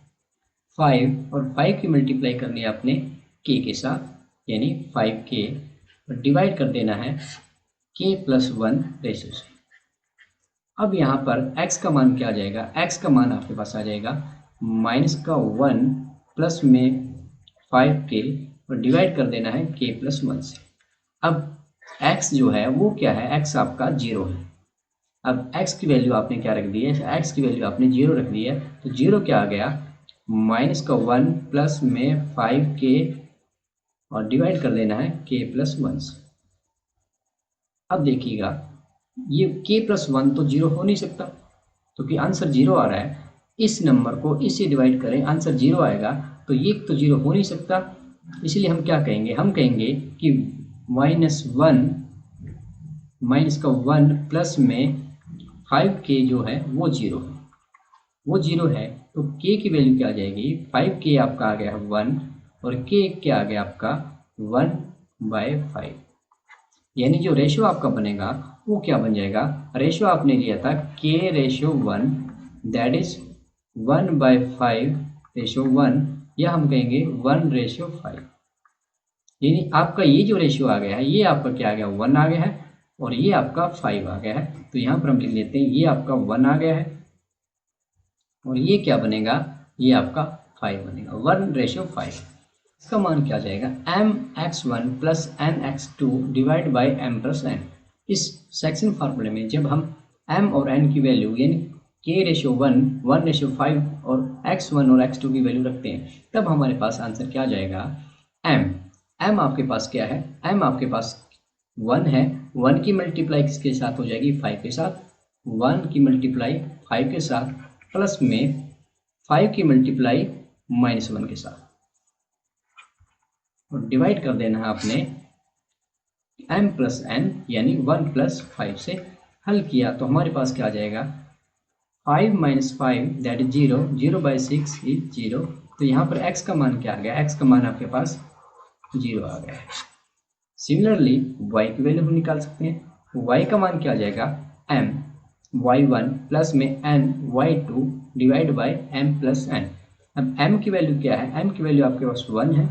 5 और 5 की मल्टीप्लाई करनी है आपने k के साथ, यानी 5k, और डिवाइड कर देना है k प्लस 1 रेशो से। अब यहाँ पर x का मान क्या आ जाएगा, x का मान आपके पास आ जाएगा माइनस का 1 प्लस में 5k और डिवाइड कर देना है k प्लस 1 से। अब x जो है वो क्या है, x आपका 0 है। अब x की वैल्यू आपने क्या रख दी है, x की वैल्यू आपने 0 रख दी है, तो 0 क्या आ गया, माइनस का 1 प्लस में 5k और डिवाइड कर देना है k प्लस 1 से। अब देखिएगा ये k प्लस 1 तो 0 हो नहीं सकता, क्योंकि आंसर 0 आ रहा है, इस नंबर को इससे डिवाइड करें आंसर 0 आएगा, तो ये तो 0 हो नहीं सकता। इसलिए हम क्या कहेंगे, हम कहेंगे कि -1 माइनस का 1 प्लस में 5k जो है वो 0 है, वो 0 है, तो k की वैल्यू क्या आ जाएगी, 5k आपका आ गया 1 और k क्या आ गया आपका 1/5, यानी जो रेशो आपका बनेगा वो क्या बन जाएगा, रेशो आपने लिया था k ratio 1 that is 1/5 ratio 1, या हम कहेंगे 1 रेशो 5, यानी आपका ये जो रेशियो आ गया है ये आपका क्या आ गया, 1 आ गया है और ये आपका 5 आ गया है। तो यहाँ पर हम लिख लेते हैं ये आपका 1 आ गया है और ये क्या बनेगा, ये आपका 5 बनेगा, 1 रेशो 5। इसका मान क्या आ जाएगा, mx1 plus nx2 divide by m plus n। इस सेक्शन फार्मूले में जब हम m और n की वैल्यू यानी k रेशो 1, 1 रेशो 5 और x1 और x2 की वैल्यू रखते हैं, तब हमारे पास आंसर क्या आ जाएगा, m आपके पास क्या है, m आपके पास 1 है, 1 की मल्टीप्लाई किसके साथ हो जाएगी, 5 के साथ, 1 की मल्टीप्लाई 5 के साथ प्लस में 5 की मल्टीप्लाई -1 के साथ, और डिवाइड कर देना है आपने m प्लस n यानी 1 प्लस 5 से। हल किया तो हमारे पास क्या आ जाएगा, 5 माइनस 5 दैट इज 0, 0/6 इज 0। तो यहाँ पर x का मान क्या आ गया, x का मान आपके पास 0 आ गया है। सिमिलरली y की वैल्यू हम निकाल सकते हैं, y का मान क्या आ जाएगा, m y1 प्लस में n y2 divide by m plus n। अब m की वैल्यू क्या है, m की वैल्यू आपके पास 1 है,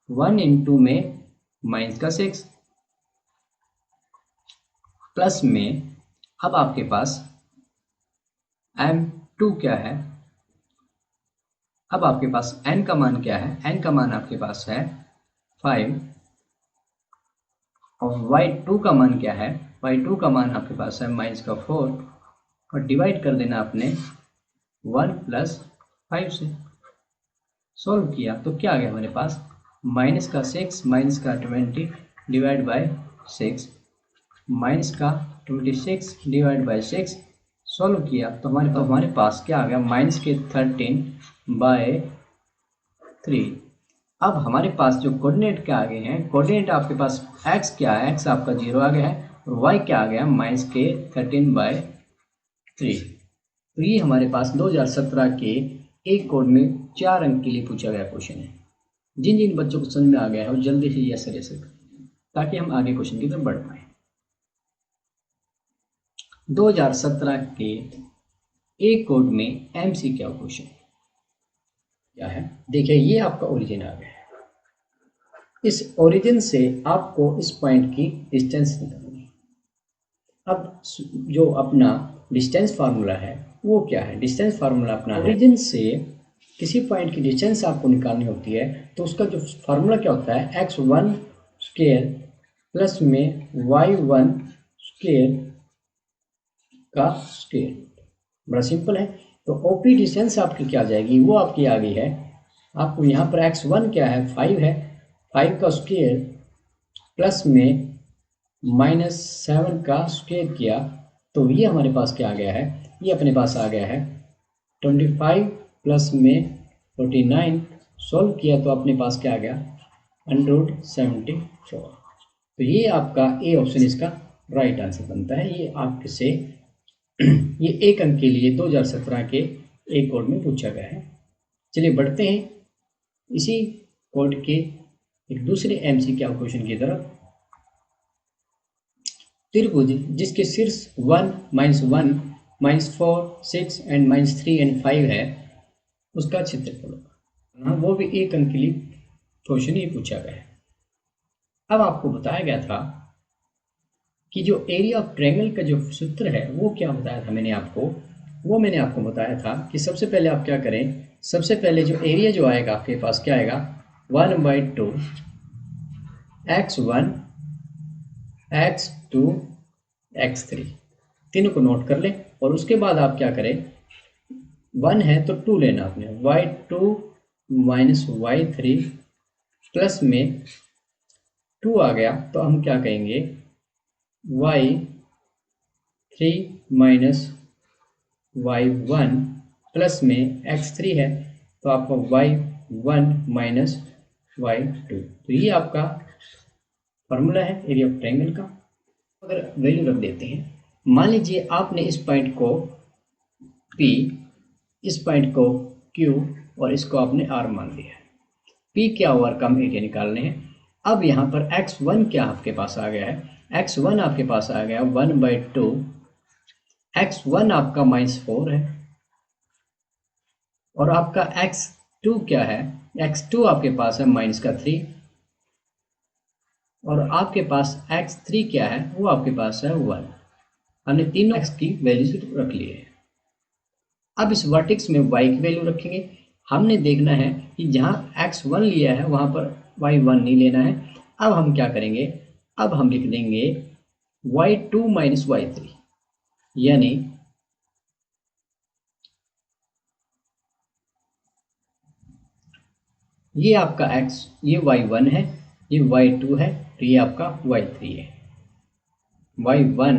1 इंटू में माइनस का 6 प्लस में, अब आपके पास m2 क्या है, अब आपके पास n का मान क्या है, n का मान आपके पास है 5 और y2 का मान क्या है, y2 का मान आपके पास है माइनस का 4 और डिवाइड कर देना आपने 1 प्लस 5 से। सॉल्व किया तो क्या आ गया हमारे पास, माइनस का 6 माइनस का 20 डिवाइड बाय 6 माइनस का 26 डिवाइड बाय 6। सॉल्व किया तो हमारे पास क्या आ गया, माइनस के 13/3। अब हमारे पास जो कोऑर्डिनेट क्या आ गए हैं, कोऑर्डिनेट आपके पास x क्या है, x आपका 0 आ गया है और y क्या आ गया, माइनस के 13/3। तो ये हमारे पास 2017 के एक कोड में 4 अंक के लिए पूछा गया क्वेश्चन है। जिन जिन बच्चों को समझ में आ गया है वो जल्दी से यस रह सकते ताकि हम आगे क्वेश्चन की तरफ बढ़ पाए। 2017 के एक कोड में एमसीक्यू क्वेश्चन क्या है, देखिए ये आपका ओरिजिन आ गया है। इस ओरिजिन से आपको इस पॉइंट की डिस्टेंस निकालनी है। अब जो अपना डिस्टेंस फार्मूला है वो क्या है, डिस्टेंस फार्मूला अपना ओरिजिन से किसी पॉइंट की डिस्टेंस आपको निकालनी होती है तो उसका जो फार्मूला क्या होता है, x1 स्क्वायर प्लस में y1 स्क्वायर का स्क्वायर। बड़ा सिंपल है। तो ओपी डिस्टेंस आपकी क्या आ जाएगी, वो आपकी आ गई है। आपको यहाँ पर x1 क्या है, 5 है, 5 का स्क्वायर प्लस में -7 का स्क्वायर किया तो ये हमारे पास क्या आ गया है, ये अपने पास आ गया है 25 प्लस में 49। सॉल्व किया तो अपने पास क्या आ गया, 174। तो ये आपका ए ऑप्शन इसका राइट आंसर बनता है। ये आपके से ये एक अंक के लिए 2017 के एक कोड में पूछा गया है। चलिए बढ़ते हैं इसी कोड के एक दूसरे एमसीक्यू क्वेश्चन की तरफ। त्रिभुज जिसके शीर्ष 1, -1, -4, 6 एंड -3 एंड 5 है उसका क्षेत्रफल होगा। वो भी एक अंक के लिए क्वेश्चन ही पूछा गया है। अब आपको बताया गया था कि जो एरिया ऑफ ट्रायंगल का जो सूत्र है वो क्या बताया था मैंने आपको बताया था कि सबसे पहले आप क्या करें, सबसे पहले जो एरिया जो आएगा आपके पास क्या आएगा, 1/2 x1 x2 x3, तीनों को नोट कर लें। और उसके बाद आप क्या करें, 1 है तो 2 लेना आपने, y2 माइनस y3 प्लस में 2 आ गया तो हम क्या कहेंगे, y3 माइनस y1 प्लस में x3 है तो आपका y1 माइनस y2। तो ये आपका फॉर्मूला है एरिया ऑफ ट्रायंगल का। अगर वैल्यू रख देते हैं, मान लीजिए आपने इस पॉइंट को P, इस पॉइंट को Q और इसको आपने R मान लिया है। P क्या हुआ, कम एरिया निकालने हैं। अब यहाँ पर x1 क्या आपके पास आ गया है, x1 आपके पास आ गया 1/2, x1 आपका -4 है और आपका x2 क्या है, x2 आपके पास है -3 और आपके पास x3 क्या है, वो आपके पास है 1। हमने तीनों x की वैल्यू रख ली है। अब इस वर्टेक्स में y की वैल्यू रखेंगे। हमने देखना है कि जहाँ x1 लिया है वहाँ पर y1 नहीं लेना है। अब हम क्या करेंगे, अब हम लिख देंगे y2 माइनस y3, यानी ये आपका x, ये y1 है, ये y2 है, तो ये आपका y3 है। y1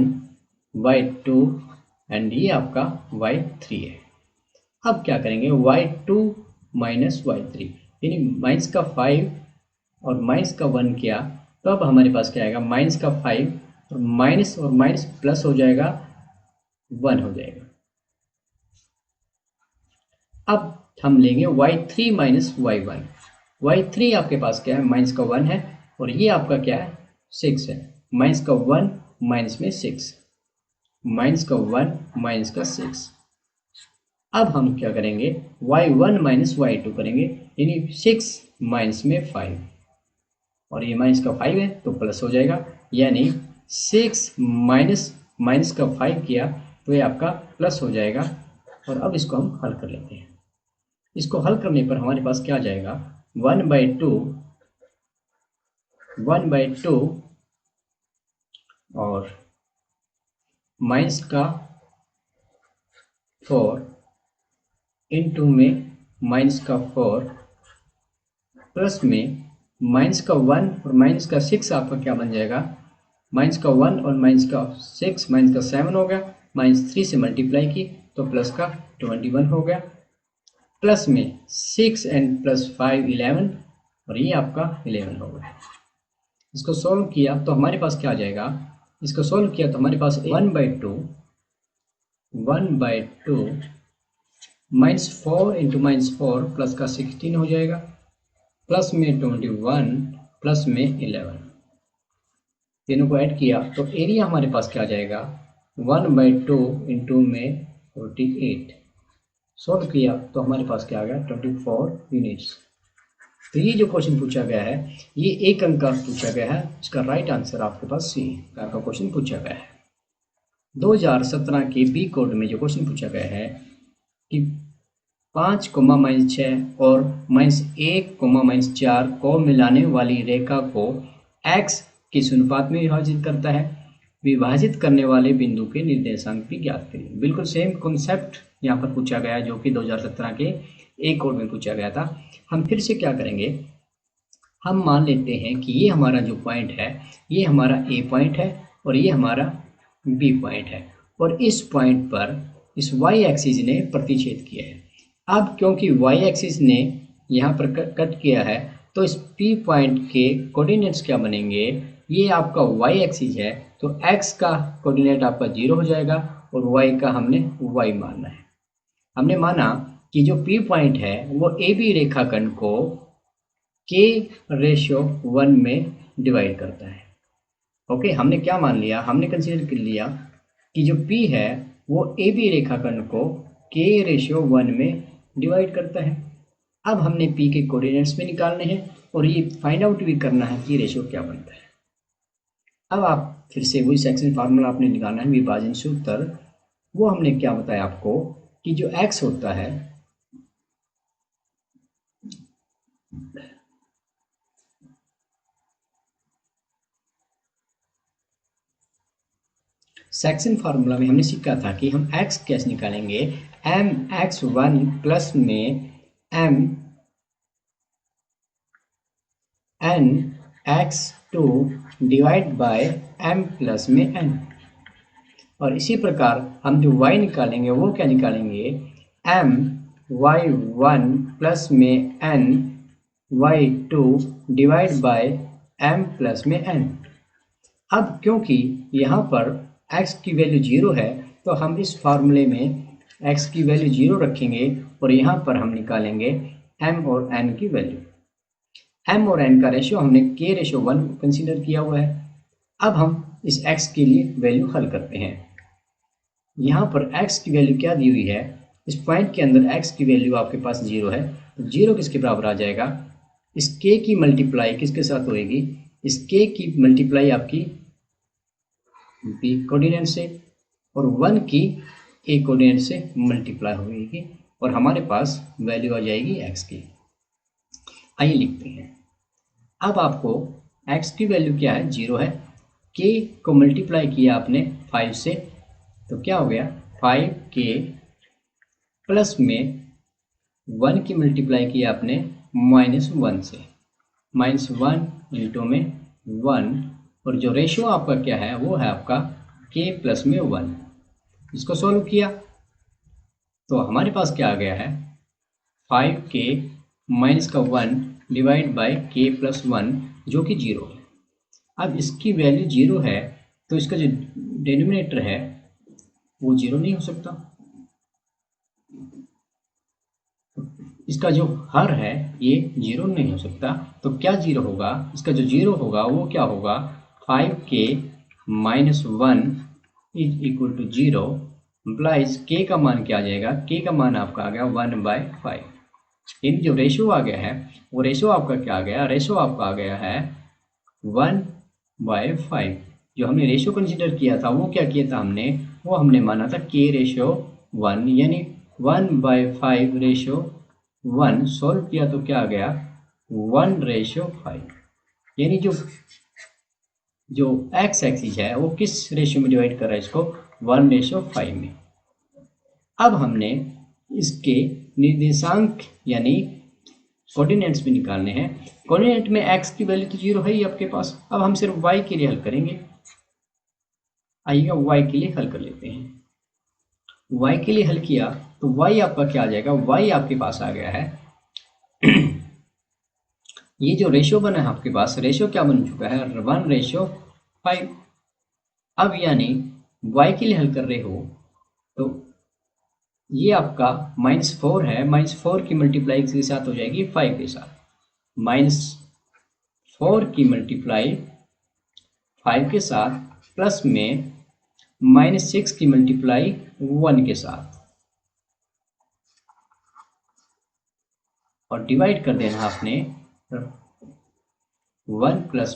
y2 एंड ये आपका y3 है। अब क्या करेंगे, y2 माइनस y3 यानी माइनस का 5 और माइनस का 1 किया तो अब हमारे पास क्या आएगा, माइनस का 5 और माइनस प्लस हो जाएगा, 1 हो जाएगा। अब हम लेंगे y3 माइनस y1। y3 आपके पास क्या है, माइनस का 1 है और ये आपका क्या है, 6 है। माइनस का 1 माइनस में 6, माइनस का 1 माइनस का 6। अब हम क्या करेंगे, y1 माइनस y2 करेंगे, यानी 6 माइनस में 5 और ये माइनस का 5 है तो प्लस हो जाएगा, यानी 6 माइनस का 5 किया तो ये आपका प्लस हो जाएगा। और अब इसको हम हल कर लेते हैं। इसको हल करने पर हमारे पास क्या आ जाएगा, 1/2 और माइनस का 4 इंटू में माइनस का 4 प्लस में माइनस का 1 और माइनस का 6 आपका क्या बन जाएगा, माइनस का 1 और माइनस का 6 माइनस का 7 हो गया, -3 से मल्टीप्लाई की तो प्लस का 21 हो गया, प्लस में 6 एंड प्लस 5 11 और ये आपका 11 हो गया। इसको सॉल्व किया तो हमारे पास क्या आ जाएगा, इसको सॉल्व किया तो हमारे पास 1/2 -4 इंटू -4 प्लस का 16 हो जाएगा, प्लस में 21 प्लस में 11, तीनों को ऐड किया तो एरिया हमारे पास क्या आ जाएगा 1/2 इंटू में 48, सॉल्व किया तो हमारे पास क्या आ गया 24 यूनिट्स। तो ये जो क्वेश्चन पूछा गया है ये एक अंक का पूछा गया है, इसका राइट आंसर आपके पास सी का क्वेश्चन पूछा गया है। 2017 के बी कोड में जो क्वेश्चन पूछा गया है कि 5, -6 और -1, -4 को मिलाने वाली रेखा को x किस अनुपात में विभाजित करता है, विभाजित करने वाले बिंदु के निर्देशांक भी ज्ञात करिए। बिल्कुल सेम कॉन्सेप्ट यहाँ पर पूछा गया जो कि 2017 के ए कोड में पूछा गया था। हम फिर से क्या करेंगे, हम मान लेते हैं कि ये हमारा जो पॉइंट है ये हमारा ए पॉइंट है और ये हमारा बी पॉइंट है, और इस पॉइंट पर इस वाई एक्सिस ने प्रतिच्छेद किया है। अब क्योंकि वाई एक्सिस ने यहाँ पर कट किया है तो इस पी पॉइंट के कोऑर्डिनेट्स क्या बनेंगे, ये आपका वाई एक्सिस है तो एक्स का कोऑर्डिनेट आपका 0 हो जाएगा और वाई का हमने वाई मानना है। हमने माना कि जो पी पॉइंट है वो ए बी रेखाखंड को k/1 में डिवाइड करता है। ओके, हमने क्या मान लिया, हमने कंसीडर कर लिया कि जो p है वो ए बी रेखाखंड को k/1 में डिवाइड करता है। अब हमने p के कोऑर्डिनेट्स में निकालने हैं और ये फाइंड आउट भी करना है कि रेशियो क्या बनता है। अब आप फिर से वही सेक्शन फार्मूला आपने निकालना है, विभाजन सूत्र। वो हमने क्या बताया आपको कि जो x होता है सेक्शन फार्मूला में हमने सीखा था कि हम x कैसे निकालेंगे, mx1 प्लस में m n x2 divide by m plus में n। और इसी प्रकार हम जो y निकालेंगे वो क्या निकालेंगे, m y1 प्लस में n y2 divide by m plus में n। अब क्योंकि यहाँ पर x की वैल्यू 0 है तो हम इस फार्मूले में x की वैल्यू 0 रखेंगे और यहाँ पर हम निकालेंगे m और n की वैल्यू। m और n का रेशियो हमने k/1 कंसीडर किया हुआ है। अब हम इस x के लिए वैल्यू हल करते हैं। यहाँ पर x की वैल्यू क्या दी हुई है, इस पॉइंट के अंदर x की वैल्यू आपके पास 0 है तो 0 किसके बराबर आ जाएगा, इस k की मल्टीप्लाई किसके साथ होएगी, इस k की मल्टीप्लाई आपकी b कोऑर्डिनेट से और 1 की a कोऑर्डिनेट से मल्टीप्लाई होगी और हमारे पास वैल्यू आ जाएगी x की। आइए लिखते हैं। अब आपको x की वैल्यू क्या है, 0 है, k को मल्टीप्लाई किया आपने 5 से तो क्या हो गया 5k प्लस में 1 की मल्टीप्लाई किया आपने -1 से, -1 इंटू में 1 और जो रेशियो आपका क्या है वो है आपका k प्लस में 1। इसको सॉल्व किया तो हमारे पास क्या आ गया है 5k माइनस का 1 डिवाइड बाय k प्लस 1 जो कि 0 है। अब इसकी वैल्यू 0 है तो इसका जो डिनोमिनेटर है वो 0 नहीं हो सकता, इसका जो हर है ये 0 नहीं हो सकता। तो क्या 0 होगा, इसका जो 0 होगा वो क्या होगा 5k minus 1 is equal to 0 implies k का मान क्या आ जाएगा, k का मान आपका आ गया 1/5। इन जो रेशियो आ गया है वो रेशियो आपका क्या आ गया, रेशियो आपका आ गया है 1/5। जो हमने रेशियो कंसिडर किया था वो क्या किया था हमने, वो हमने माना था k/1 यानी 1/5 रेशियो 1। सॉल्व किया तो क्या आ गया 1/5। यानी जो x एक्सिस है वो किस रेशियो में डिवाइड कर रहा है इसको 1/5 में। अब हमने इसके निर्देशांक यानी कोऑर्डिनेट्स भी निकालने हैं। कोऑर्डिनेट में x की वैल्यू तो 0 है ही आपके पास। अब हम सिर्फ y के लिए हल करेंगे। आइएगा y के लिए हल कर लेते हैं। y के लिए हल किया तो y आपका क्या आ जाएगा, y आपके पास आ गया है ये जो रेशियो बना है आपके पास, रेशियो क्या बन चुका है 1/5। अब यानी y के लिए हल कर रहे हो तो ये आपका -4 है, -4 की मल्टीप्लाई किसके साथ हो जाएगी 5 के साथ, -4 की मल्टीप्लाई 5 के साथ प्लस में -6 की मल्टीप्लाई 1 के साथ और डिवाइड कर देना आपने 1 प्लस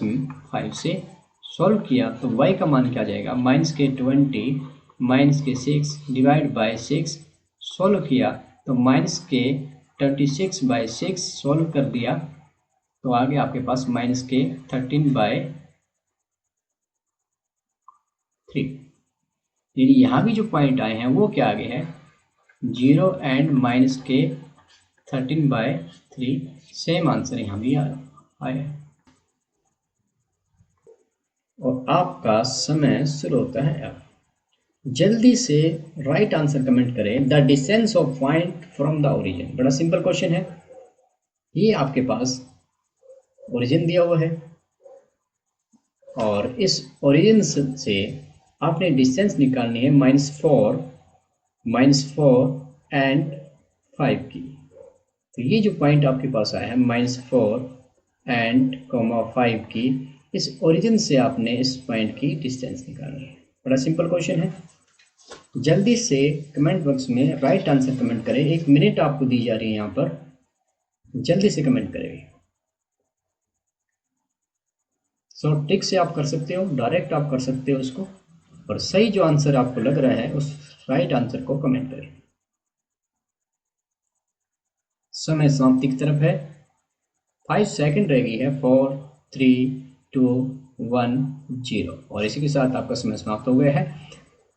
5 से। सॉल्व किया तो y का मान क्या जाएगा, -20 -6 डिवाइड बाय 6। सॉल्व किया तो -26/6 सॉल्व कर दिया तो आगे आपके पास -13/3। यानी यहाँ भी जो पॉइंट आए हैं वो क्या आगे है, 0 एंड -13/3। सेम आंसर यहाँ भी आया। और आपका समय शुरू होता है अब। जल्दी से राइट आंसर कमेंट करें। The distance of point from the origin. बड़ा सिंपल क्वेश्चन है। ये आपके पास ओरिजिन दिया हुआ है और इस ओरिजिन से आपने डिस्टेंस निकालनी है -4 एंड 5 की। तो ये जो पॉइंट आपके पास आया है -4 एंड 5 की, इस ओरिजिन से आपने इस पॉइंट की डिस्टेंस निकालनी है। बड़ा सिंपल क्वेश्चन है। जल्दी से कमेंट बॉक्स में राइट आंसर कमेंट करें। 1 मिनट आपको दी जा रही है यहाँ पर, जल्दी से कमेंट करें। सो ट्रिक से आप कर सकते हो, डायरेक्ट आप कर सकते हो उसको, और सही जो आंसर आपको लग रहा है उस राइट आंसर को कमेंट करें। समय समाप्ति की तरफ है। 5 सेकंड रह गई है। 4 3 2 1 0 और इसी के साथ आपका समय समाप्त हो गया है।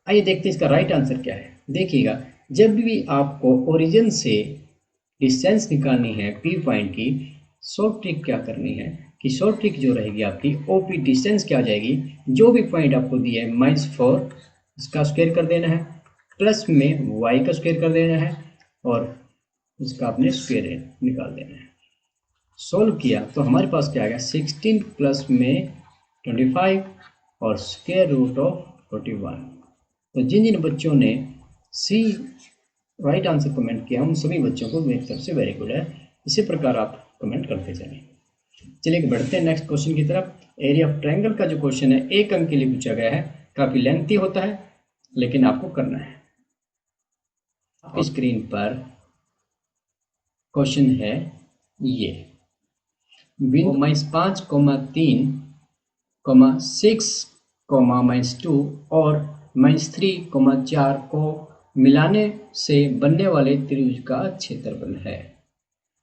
आइए देखते हैं इसका राइट आंसर क्या है। देखिएगा, जब भी आपको ओरिजिन से डिस्टेंस निकालनी है पी पॉइंट की, शॉर्ट ट्रिक क्या करनी है कि शॉर्ट ट्रिक जो रहेगी आपकी, ओपी डिस्टेंस क्या आ जाएगी, जो भी पॉइंट आपको दिया है -4 इसका स्क्वायर कर देना है, प्लस में y का स्क्वायर कर देना है और इसका आपने स्क्वायर निकाल देना है। सॉल्व किया तो हमारे पास क्या आ गया, 16 प्लस में 25 और स्क्वायर रूट ऑफ 41। तो जिन जिन बच्चों ने सी राइट आंसर कमेंट किया, उन सभी बच्चों को मेरी तरफ से वेरी गुड है। इसी प्रकार आप कमेंट करते चलें। चलिए बढ़ते हैं नेक्स्ट क्वेश्चन की तरफ। एरिया ऑफ ट्रायंगल का जो क्वेश्चन है 1 अंक के लिए पूछा गया है। काफ़ी लेंथी होता है लेकिन आपको करना है। आपकी स्क्रीन पर क्वेश्चन है ये, बिंदु -5, 3, 6, -2 और -3, 4 को मिलाने से बनने वाले त्रिभुज का क्षेत्रफल है।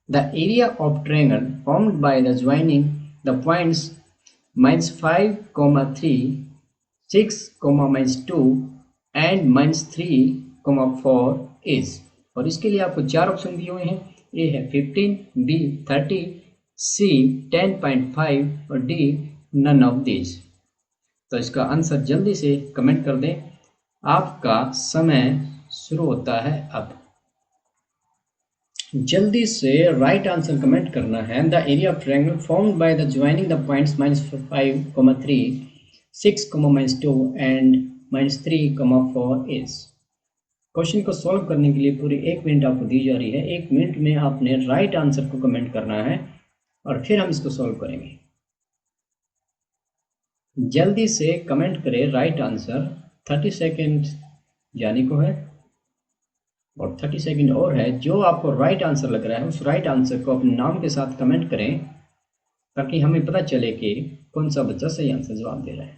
The area of triangle formed by the joining the points -5, 3, 6, -2 and -3, 4 is. और इसके लिए आपको 4 ऑप्शन दिए हुए हैं। ए है 15, बी 30, सी 10.5 और डी नन ऑफ दिस। तो इसका आंसर जल्दी से कमेंट कर दें। आपका समय शुरू होता है अब। जल्दी से राइट आंसर कमेंट करना है। The area of triangle formed by the joining the points -5, 3, 6, -2 and -3, 4 is. Question को सॉल्व करने के लिए पूरी 1 मिनट आपको दी जा रही है। 1 मिनट में आपने राइट आंसर को कमेंट करना है और फिर हम इसको सॉल्व करेंगे। जल्दी से कमेंट करें राइट आंसर। 30 सेकेंड जाने को है और 30 सेकेंड और है। जो आपको राइट आंसर लग रहा है उस राइट आंसर को अपने नाम के साथ कमेंट करें ताकि हमें पता चले कि कौन सा बच्चा सही आंसर जवाब दे रहा है।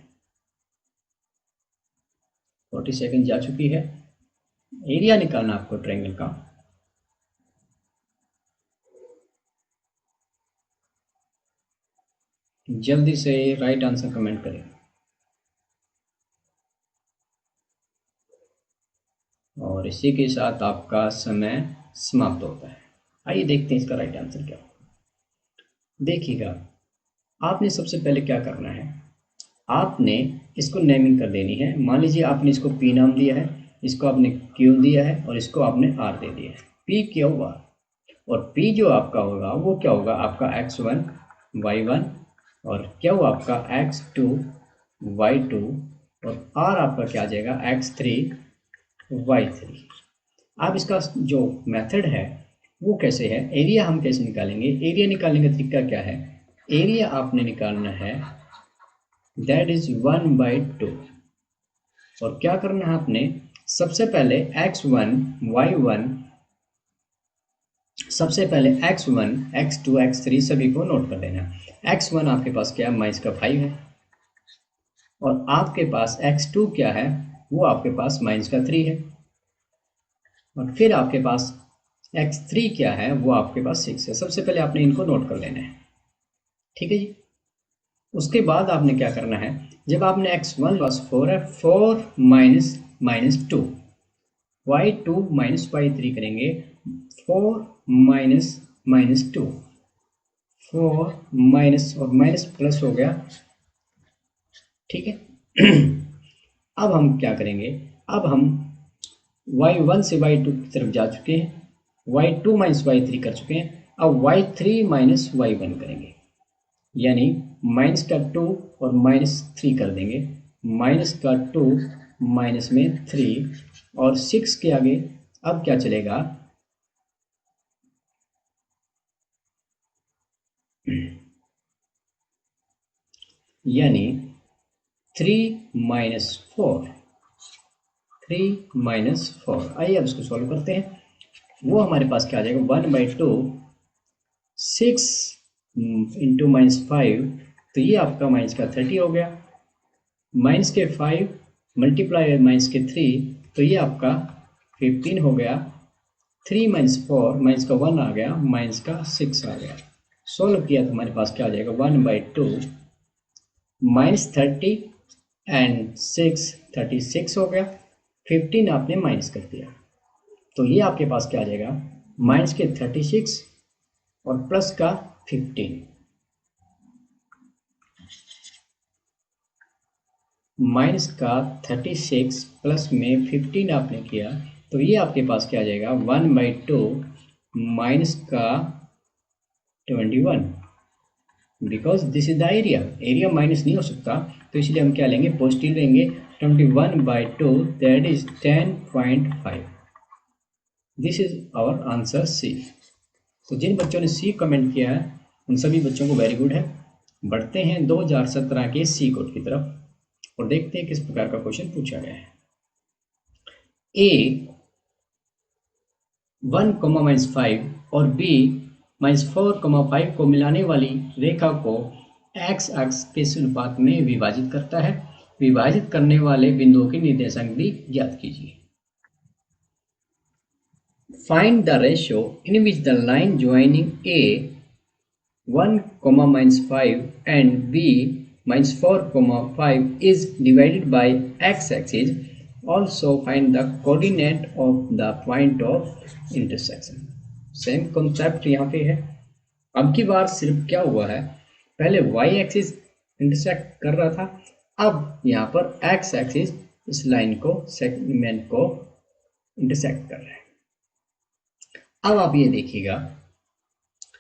40 सेकेंड जा चुकी है। एरिया निकालना आपको ट्रायंगल का। जल्दी से राइट आंसर कमेंट करें और इसी के साथ आपका समय समाप्त होता है। आइए देखते हैं इसका राइट आंसर क्या होगा। देखिएगा, आपने सबसे पहले क्या करना है, आपने इसको नेमिंग कर देनी है। मान लीजिए आपने इसको पी नाम दिया है, इसको आपने क्यू दिया है और इसको आपने आर दे दिया है। पी क्यू आर, और पी जो आपका होगा वो क्या होगा, आपका x1 y1 और क्यू आपका x2 y2 और आर आपका क्या आ जाएगा x3 y3। अब इसका जो मेथड है वो कैसे है, एरिया हम कैसे निकालेंगे, एरिया निकालने का तरीका क्या है, एरिया आपने निकालना है दैट इज 1/2। और क्या करना है आपने, सबसे पहले x1 y1, सबसे पहले x1 x2 x3 सभी को नोट कर देना। x1 आपके पास क्या है, -5 है, और आपके पास x2 क्या है, वो आपके पास -3 है, और फिर आपके पास x3 क्या है, वो आपके पास 6 है। सबसे पहले आपने इनको नोट कर लेना है, ठीक है जी। उसके बाद आपने क्या करना है, जब आपने x1 प्लस 4 है, 4 माइनस 2, y2 माइनस y3 करेंगे, 4 माइनस 2, 4 माइनस और माइनस प्लस हो गया, ठीक है। अब हम क्या करेंगे, अब हम y1 से y2 की तरफ जा चुके हैं, y2 माइनस y3 कर चुके हैं, अब y3 माइनस y1 करेंगे, यानी माइनस का 2 और -3 कर देंगे, माइनस का 2 माइनस में 3 और 6 के आगे अब क्या चलेगा, यानी 3 माइनस 4, 3 माइनस 4। आइए अब इसको सॉल्व करते हैं। वो हमारे पास क्या आ जाएगा, 1/2, 6 इंटू -5, तो ये आपका माइनस का 30 हो गया, माइनस के 5 मल्टीप्लाई माइनस के 3, तो ये आपका 15 हो गया, 3 माइनस 4 माइनस का 1 आ गया, माइनस का 6 आ गया। सोल्व किया तो हमारे पास क्या आ जाएगा, 1/2 -30 एंड 6 36 हो गया, 15 आपने माइनस कर दिया, तो ये आपके पास क्या आ जाएगा, माइनस के 36 और प्लस का 15, माइनस का 36 प्लस में 15 आपने किया, तो ये आपके पास क्या आ जाएगा, 1/2 माइनस का 21, because this is the area, area minus नहीं हो सकता, तो इसलिए हम क्या लेंगे, पॉजिटिव लेंगे, 21/2 that is 10.5। This is our answer C. तो जिन बच्चों ने सी कमेंट किया है उन सभी बच्चों को वेरी गुड है। बढ़ते हैं 2017 के सी कोड की तरफ और देखते हैं किस प्रकार का क्वेश्चन पूछा गया है। ए 1, -5 और बी -4, 5 को मिलाने वाली रेखा को एक्स अक्ष के अनुपात में विभाजित करता है। विभाजित करने वाले बिंदुओं के निर्देशांक भी ज्ञात कीजिए। Find the ratio in which the line joining A 1, -5 and B -4, 5 is divided by x-axis. Also find the coordinate of the point of intersection. Same concept यहाँ पे है। अब की बार सिर्फ क्या हुआ है, पहले y एक्सिस इंटरसेक्ट कर रहा था, अब यहाँ पर x एक्सिस इस लाइन को सेगमेंट को इंटरसेक्ट कर रहा है। अब आप ये देखिएगा,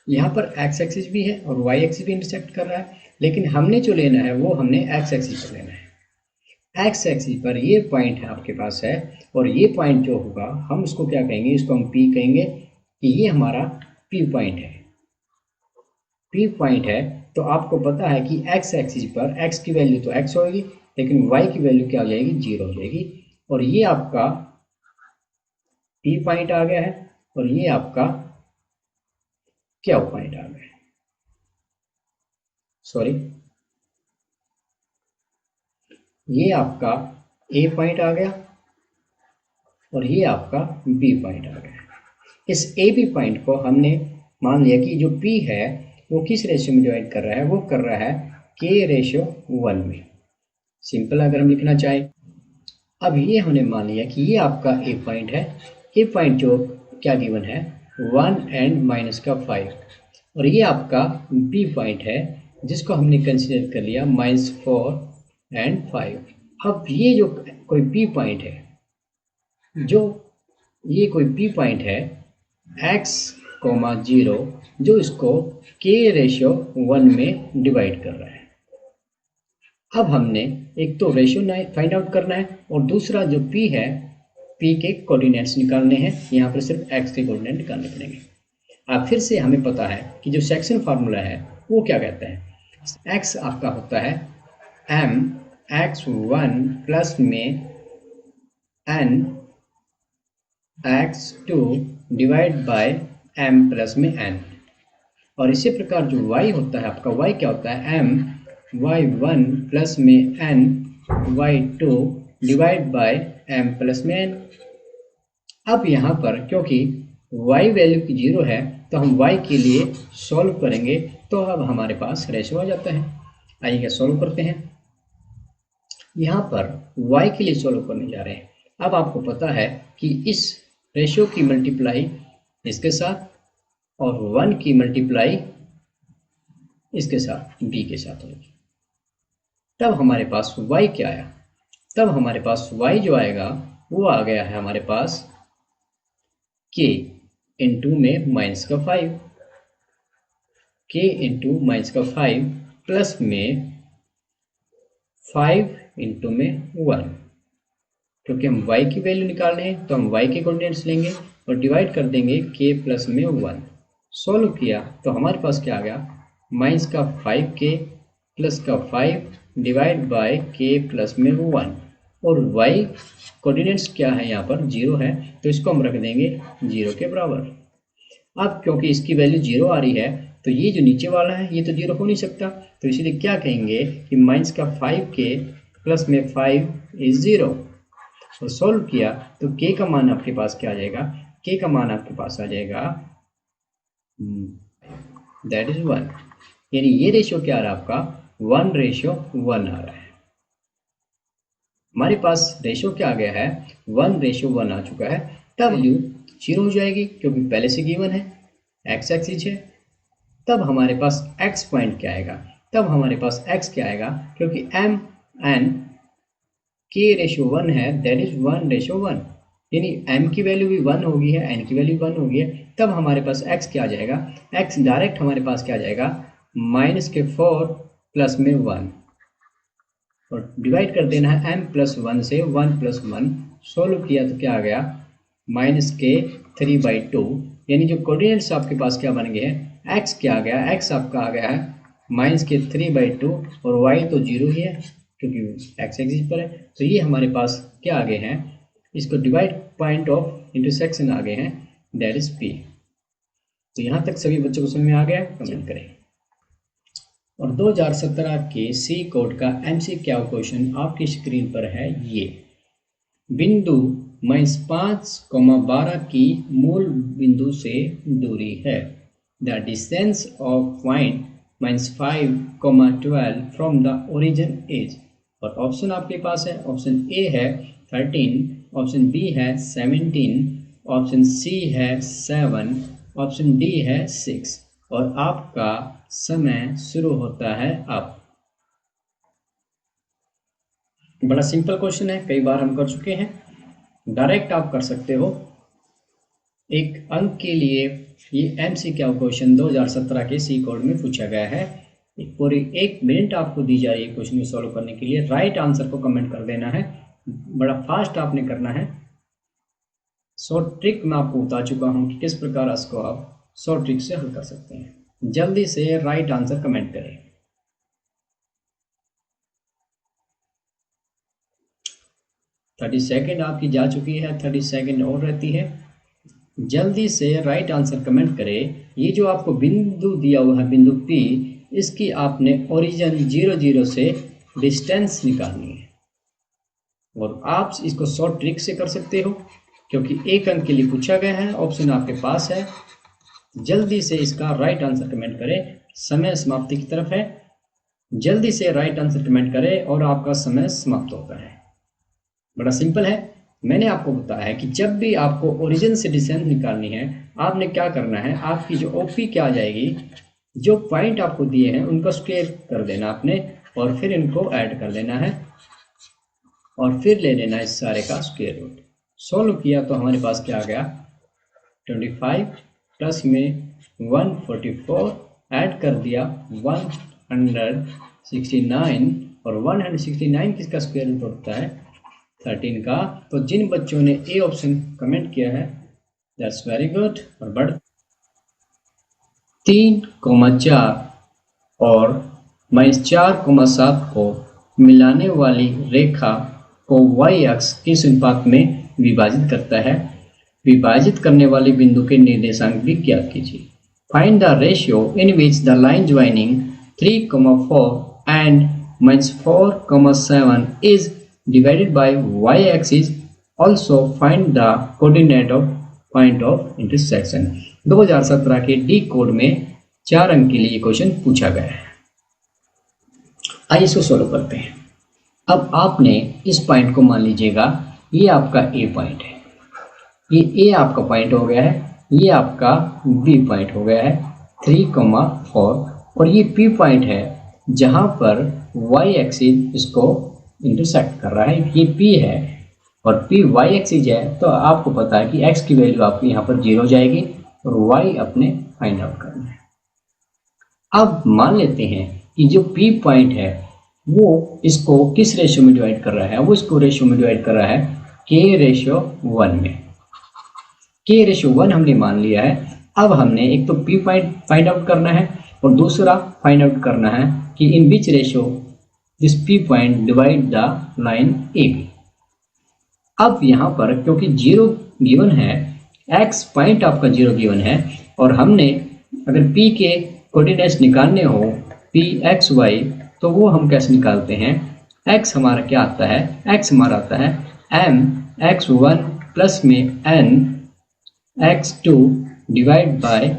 यहाँ पर x एक्सिस भी है और y एक्सिस भी इंटरसेक्ट कर रहा है, लेकिन हमने जो लेना है वो हमने x एक्सिस पर लेना है। x एक्सिस पर ये पॉइंट है आपके पास है, और ये पॉइंट जो होगा हम इसको क्या कहेंगे, इसको हम P कहेंगे कि ये हमारा P पॉइंट है। P पॉइंट है तो आपको पता है कि x एक्सिस पर x की वैल्यू तो x होगी, लेकिन y की वैल्यू क्या हो जाएगी, 0 हो जाएगी, और ये आपका P पॉइंट आ गया है और ये आपका क्या पॉइंट आ गया, सॉरी ये आपका A पॉइंट आ गया और ये आपका B पॉइंट आ गया। इस AB पॉइंट को हमने मान लिया कि जो P है वो किस रेशियो में डिवाइड कर रहा है, वो कर रहा है K/1 में। सिंपल अगर हम लिखना चाहें, अब ये हमने मान लिया कि ये आपका A पॉइंट है, A पॉइंट जो क्या गिवन है 1 एंड -5, और ये आपका B पॉइंट है जिसको हमने कंसीडर कर लिया -4 एंड 5। अब ये जो कोई P पॉइंट है, जो ये कोई P पॉइंट है x, 0 जो इसको K/1 में डिवाइड कर रहा है। अब हमने एक तो रेशियो फाइंड आउट करना है और दूसरा जो P है पी के कोऑर्डिनेट्स निकालने हैं, यहाँ पर सिर्फ एक्स के कोऑर्डिनेट निकालने पड़ेंगे। अब फिर से हमें पता है कि जो सेक्शन फार्मूला है वो क्या कहता है, एक्स आपका होता है एम x1 प्लस में n x2 divide by m plus में n। और इसी प्रकार जो y होता है आपका, y क्या होता है, m y1 प्लस में n y2 divide by m plus में n। अब यहाँ पर क्योंकि y वैल्यू की 0 है तो हम y के लिए सॉल्व करेंगे, तो अब हमारे पास रेशो आ जाता है। आइए सॉल्व करते हैं। यहाँ पर y के लिए सॉल्व करने जा रहे हैं। अब आपको पता है कि इस रेशो की मल्टीप्लाई इसके साथ और 1 की मल्टीप्लाई इसके साथ b के साथ होगी। तब हमारे पास y क्या आया, तब हमारे पास y जो आएगा वो आ गया है हमारे पास k इंटू में माइनस का 5, k इंटू माइनस का 5 प्लस में 5 इंटू में 1। क्योंकि हम y की वैल्यू निकालने हैं तो हम y के कोऑर्डिनेट्स लेंगे और डिवाइड कर देंगे k प्लस में 1। सॉल्व किया तो हमारे पास क्या आ गया, माइनस का 5k प्लस का 5 डिवाइड बाय k प्लस में 1। और y कोऑर्डिनेट्स क्या है, यहाँ पर 0 है तो इसको हम रख देंगे 0 के बराबर। अब क्योंकि इसकी वैल्यू 0 आ रही है तो ये जो नीचे वाला है ये तो 0 हो नहीं सकता, तो इसीलिए क्या कहेंगे कि माइनस का 5k प्लस में 5 इज 0। और सॉल्व किया तो k का मान आपके पास क्या आ जाएगा, k का मान आपके पास आ जाएगा दैट इज 1। यानी ये रेशियो क्या आ रहा है आपका, 1:1 आ रहा है। हमारे पास रेशियो क्या आ गया है, 1:1 आ चुका है। तब वैल्यू 0 हो जाएगी क्योंकि पहले से गिवन है, x एक्सिस है। तब हमारे पास x पॉइंट क्या आएगा, तब हमारे पास x क्या आएगा, क्योंकि m n k:1 है, दैट इज 1:1। यानी m की वैल्यू भी 1 होगी है, n की वैल्यू 1 होगी है। तब हमारे पास x क्या आ जाएगा, x डायरेक्ट हमारे पास क्या आ जाएगा, -4 प्लस में 1 और डिवाइड कर देना है m प्लस 1 से, 1 प्लस 1। सोल्व किया तो क्या आ गया, -3/2। यानी जो कोऑर्डिनेट्स आपके पास क्या बन गए हैं, x क्या आ गया, x आपका आ गया है -3/2 और y तो 0 ही है क्योंकि x एक्सिस पर है। तो ये हमारे पास क्या आ गए हैं, इसको डिवाइड पॉइंट ऑफ इंटरसेक्शन आ गए हैं, दैट इज p। तो यहाँ तक सभी बच्चों को समझ में आ गया, कमेंट करें। और 2017 के सी कोड का MCQ क्वेश्चन आपकी स्क्रीन पर है। ये बिंदु -5,12 की मूल बिंदु से दूरी है। The distance of point -5,12 from the origin is. और ऑप्शन आपके पास है, ऑप्शन ए है 13, ऑप्शन बी है 17, ऑप्शन सी है 7, ऑप्शन डी है 6। और आपका समय शुरू होता है अब। बड़ा सिंपल क्वेश्चन है, कई बार हम कर चुके हैं, डायरेक्ट आप कर सकते हो। एक अंक के लिए ये MCQ क्वेश्चन 2017 के सी कोड में पूछा गया है। पूरी 1 मिनट आपको दी जा रही है क्वेश्चन को सॉल्व करने के लिए। राइट आंसर को कमेंट कर देना है, बड़ा फास्ट आपने करना है। शॉर्ट ट्रिक मैं आपको बता चुका हूँ कि किस प्रकार इसको आप शॉर्ट ट्रिक से हल कर सकते हैं। जल्दी से राइट आंसर कमेंट करें। 30 सेकेंड आपकी जा चुकी है, 30 सेकेंड और रहती है। जल्दी से राइट आंसर कमेंट करें। ये जो आपको बिंदु दिया हुआ है, बिंदु P, इसकी आपने ओरिजिन 0, 0 से डिस्टेंस निकालनी है। और आप इसको शॉर्ट ट्रिक से कर सकते हो क्योंकि 1 अंक के लिए पूछा गया है। ऑप्शन आपके पास है। जल्दी से इसका राइट आंसर कमेंट करें, समय समाप्ति की तरफ है। जल्दी से राइट आंसर कमेंट करें और आपका समय समाप्त होता है। बड़ा सिंपल है। मैंने आपको बताया है कि जब भी आपको ओरिजिन से डिस्टेंस निकालनी है, आपने क्या करना है, आपकी जो OP क्या आ जाएगी, जो पॉइंट आपको दिए हैं उनको स्क्वायर कर देना आपने और फिर इनको ऐड कर लेना है और फिर ले लेना इस सारे का स्क्वायर रूट। सॉल्व किया तो हमारे पास क्या आ गया, 25 प्लस में 144 ऐड कर दिया 169 और 169 किसका स्क्वायर रूट होता है 13 का। तो जिन बच्चों ने ए ऑप्शन कमेंट किया है दैट्स वेरी गुड। और बढ़ 3,4 और -4,7 को मिलाने वाली रेखा को y अक्ष किस अनुपात में विभाजित करता है? विभाजित करने वाले बिंदु के निर्देशांक भी ज्ञात कीजिए। Find the ratio in which the line joining 3,4 and -4,7 is divided by y axis. Also find the coordinate of point of intersection. 2017 के डी कोड में 4 अंक के लिए क्वेश्चन पूछा गया है। आइए इसको सोल्व करते हैं। अब आपने इस पॉइंट को मान लीजिएगा ये आपका ए पॉइंट है, ये ए आपका पॉइंट हो गया है, ये आपका बी पॉइंट हो गया है 3,4 और ये पी पॉइंट है जहां पर वाई एक्सिस इसको इंटरसेक्ट कर रहा है। ये पी है और पी वाई एक्सिस है, तो आपको पता है कि एक्स की वैल्यू आपकी यहाँ पर 0 जाएगी और वाई अपने फाइंड आउट करना है। अब मान लेते हैं कि जो पी पॉइंट है वो इसको किस रेशियो में डिवाइड कर रहा है? वो इसको रेशियो में डिवाइड कर रहा है k/1 में। k/1 हमने मान लिया है। अब हमने एक तो पी पॉइंट फाइंड आउट करना है और दूसरा फाइंड आउट करना है कि in which ratio this P point divide the line A B. अब यहाँ पर क्योंकि 0 गिवन है, x पॉइंट आपका 0 गिवन है और हमने अगर p के कोऑर्डिनेट्स निकालने हो p x y तो वो हम कैसे निकालते हैं? x हमारा क्या आता है? x हमारा आता है m x1 प्लस में n x2 divide by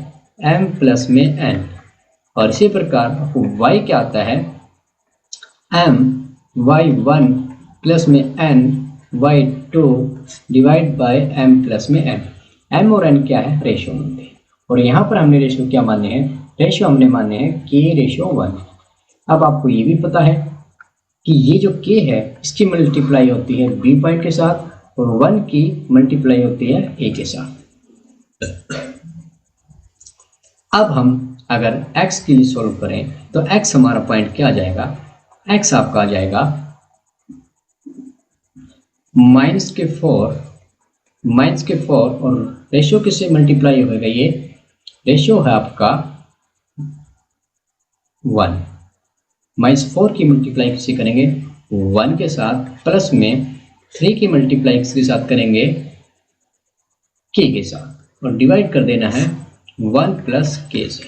m plus में n। और इसी प्रकार y क्या आता है? m y1 प्लस में n y2 divide by m plus में n। m और n क्या है? रेशियो मानते हैं और यहाँ पर हमने रेशियो क्या माने हैं? रेशियो हमने माने हैं k/1। अब आपको ये भी पता है कि ये जो k है इसकी मल्टीप्लाई होती है b पॉइंट के साथ और 1 की मल्टीप्लाई होती है a के साथ। अब हम अगर x के लिए सॉल्व करें तो x हमारा पॉइंट क्या आ जाएगा? x आपका आ जाएगा -4 और रेशियो किससे मल्टीप्लाई होगा? ये रेशियो है आपका 1। -4 की मल्टीप्लाई किससे करेंगे? 1 के साथ प्लस में 3 की मल्टीप्लाई किसके साथ करेंगे? k के साथ और डिवाइड कर देना है 1 प्लस k से।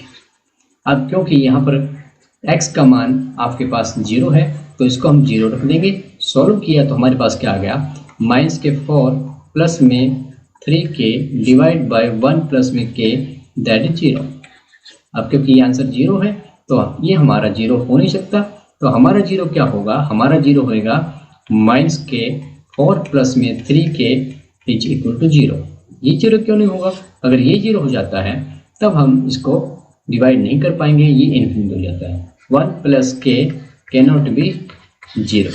अब क्योंकि यहाँ पर x का मान आपके पास 0 है तो इसको हम 0 रख देंगे। सॉल्व किया तो हमारे पास क्या आ गया? -4 प्लस में 3k डिवाइड बाय 1 प्लस में k दैट इज 0। अब क्योंकि ये आंसर 0 है तो ये हमारा 0 हो नहीं सकता, तो हमारा 0 क्या होगा? हमारा 0 होएगा -4 प्लस में 3k इज इक्वल टू 0। ये 0 क्यों नहीं होगा? अगर ये 0 हो जाता है तब हम इसको डिवाइड नहीं कर पाएंगे, ये इन्फिनिट हो जाता है। 1 प्लस k कैनॉट बी 0।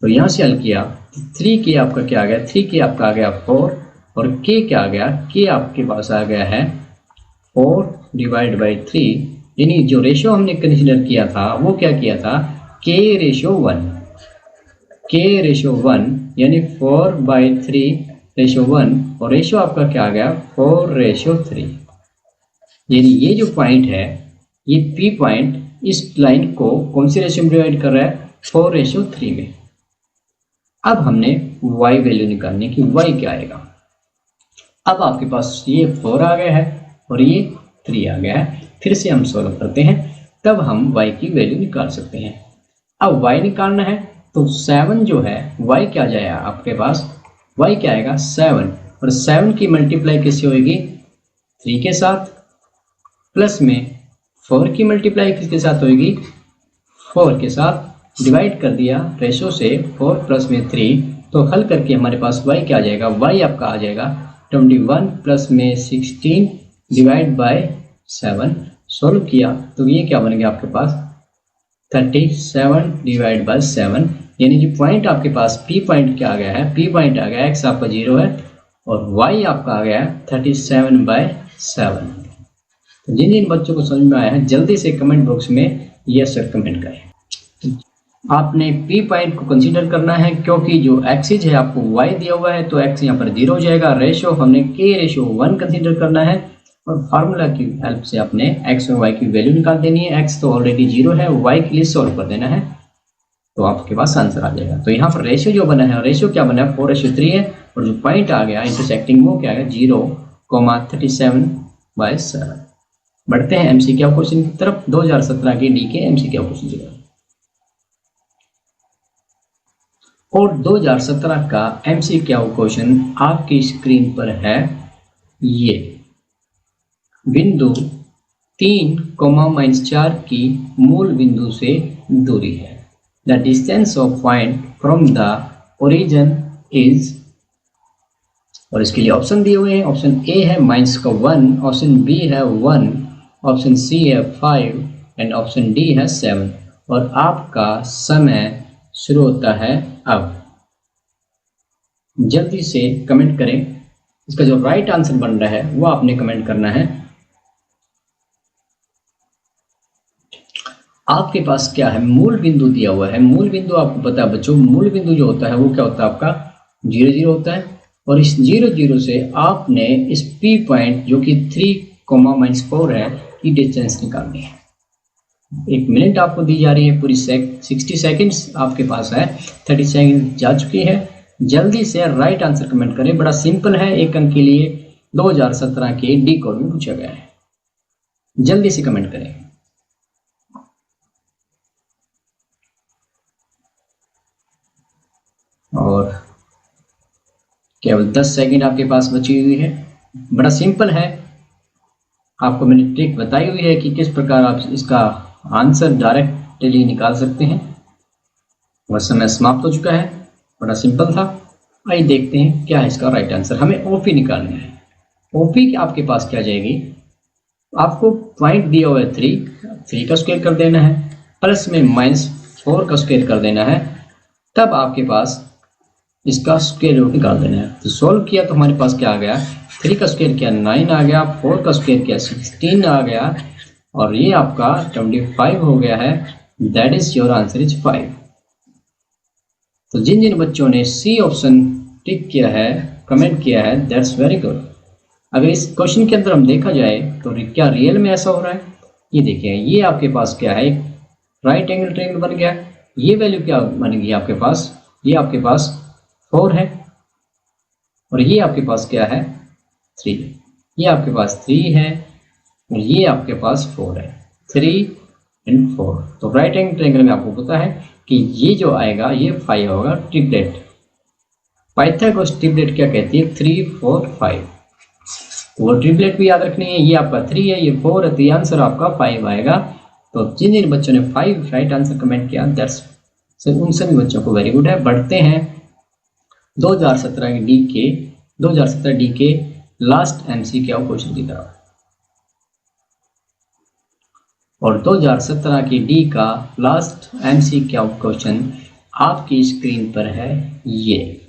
तो यहाँ से हल किया 3k आपका क्या आ गया? 3k आपका आ गया 4 और k क्या आ गया? k आपके पास आ गया है 4 डिवाइड बाई 3। यानी जो रेशियो हमने कंसीडर किया था वो क्या किया था? k/1। k/1 यानी 4/3/1 और रेशियो आपका क्या आ गया? 4/3। यानी ये जो पॉइंट है ये p पॉइंट इस लाइन को कौन सी रेशियो में डिवाइड कर रहा है? 4/3 में। अब हमने y वैल्यू निकालने की, y क्या आएगा? अब आपके पास ये 4 आ गया है और ये 3 आ गया है। फिर से हम सॉल्व करते हैं तब हम y की वैल्यू निकाल सकते हैं। अब y निकालना है तो 7 जो है y क्या आ जाएगा आपके पास? y क्या आएगा? 7 और 7 की मल्टीप्लाई किससे होगी? 3 के साथ प्लस में 4 की मल्टीप्लाई किसके साथ होगी? 4 के साथ। डिवाइड कर दिया रेशो से 4 प्लस में 3 तो हल करके हमारे पास y क्या आ जाएगा? y आपका आ जाएगा 21 प्लस में 16 डिवाइड बाय 7। सॉल्व किया तो ये क्या बन गया आपके पास? 37 डिवाइड बाय 7। यानी जो पॉइंट आपके पास p पॉइंट क्या आ गया है? p पॉइंट आ गया x आपका 0 है और y आपका आ गया 37/7। तो जिन जिन बच्चों को समझ में आया है जल्दी से कमेंट बॉक्स में यस सर कमेंट करें। आपने पी पॉइंट को कंसीडर करना है, क्योंकि जो एक्सिस है आपको वाई दिया हुआ है तो एक्स यहाँ पर 0 हो जाएगा। रेशो हमने के रेशो 1 कंसीडर करना है और फार्मूला की हेल्प से आपने एक्स और वाई की वैल्यू निकाल देनी है। एक्स तो ऑलरेडी 0 है, वाई के लिए सोल्व कर देना है तो आपके पास आंसर आ जाएगा। तो यहाँ पर रेशियो जो बना है, रेशियो क्या बना है 4:3 है और जो पॉइंट आ गया इंटरसेक्टिंग वो क्या है 0,37/7। बढ़ते हैं एमसीक्यू क्वेश्चन की तरफ। 2017 के डी के एमसीक्यू क्वेश्चन की तरफ। और 2017 का एमसीक्यू क्वेश्चन आपकी स्क्रीन पर है। ये बिंदु 3, -4 की मूल बिंदु से दूरी है। The distance of point from the origin is, और इसके लिए ऑप्शन दिए हुए हैं। ऑप्शन ए है -1, ऑप्शन बी है 1, ऑप्शन सी है 5 एंड ऑप्शन डी है 7। और आपका समय शुरू होता है अब। जल्दी से कमेंट करें। इसका जो राइट आंसर बन रहा है वो आपने कमेंट करना है। आपके पास क्या है, मूल बिंदु दिया हुआ है। मूल बिंदु आपको पता है बच्चों, मूल बिंदु जो होता है वो क्या होता है आपका 0 0 होता है। और इस 0 0 से आपने इस P पॉइंट जो कि 3, -4 है की डिस्टेंस निकालनी है। 1 मिनट आपको दी जा रही है, पूरी 60 सेकेंड्स आपके पास है। 30 सेकेंड जा चुकी है। जल्दी से राइट आंसर कमेंट करें। बड़ा सिंपल है, 1 अंक के लिए 2017 के डी कोड में पूछा गया है। जल्दी से कमेंट करें। और केवल 10 सेकंड आपके पास बची हुई है। बड़ा सिंपल है, आपको मैंने ट्रिक बताई हुई है कि किस प्रकार आप इसका आंसर डायरेक्टली निकाल सकते हैं। और समय समाप्त हो चुका है। बड़ा सिंपल था। आइए देखते हैं क्या है इसका राइट आंसर। हमें ओपी निकालना है। ओपी आपके पास क्या जाएगी, आपको पॉइंट दिया हुआ है 3 का स्क्वायर कर देना है, प्लस में -4 का स्क्वायर कर देना है, तब आपके पास इसका स्क्वायर रूट निकाल देना है। तो सॉल्व किया तो हमारे पास क्या आ गया, 3 का स्क्वायर किया 9 आ गया, 4 का स्क्वायर किया 16 आ गया और ये आपका 25 हो गया है। That is your answer is 5। तो जिन जिन बच्चों ने सी ऑप्शन टिक किया है, कमेंट किया है, दैट्स वेरी गुड। अगर इस क्वेश्चन के अंदर हम देखा जाए तो क्या रियल में ऐसा हो रहा है। ये देखिए, ये आपके पास क्या है, एक राइट एंगल ट्रायंगल बन गया। ये वैल्यू क्या बन गई आपके पास, ये आपके पास 4 है और ये आपके पास क्या है 3। ये आपके पास 3 है और ये आपके पास 4 है। 3 and 4। तो राइट एंगल ट्रायंगल में आपको पता है कि ये जो आएगा ये 5 होगा। ट्रिपलेट, पाइथागोरस ट्रिपलेट क्या कहती है, 3 4 5। वो ट्रिपलेट भी याद रखनी है। ये आपका 3 है, ये 4 है, तो ये आंसर आपका 5 आएगा। तो जिन जिन बच्चों ने 5 राइट आंसर कमेंट किया, दैट्स उन सभी बच्चों को वेरी गुड है। बढ़ते हैं 2017 डी के लास्ट एमसीक्यू क्वेश्चन की तरफ। और 2017 की डी का लास्ट एमसीक्यू क्वेश्चन आपकी स्क्रीन पर है। ये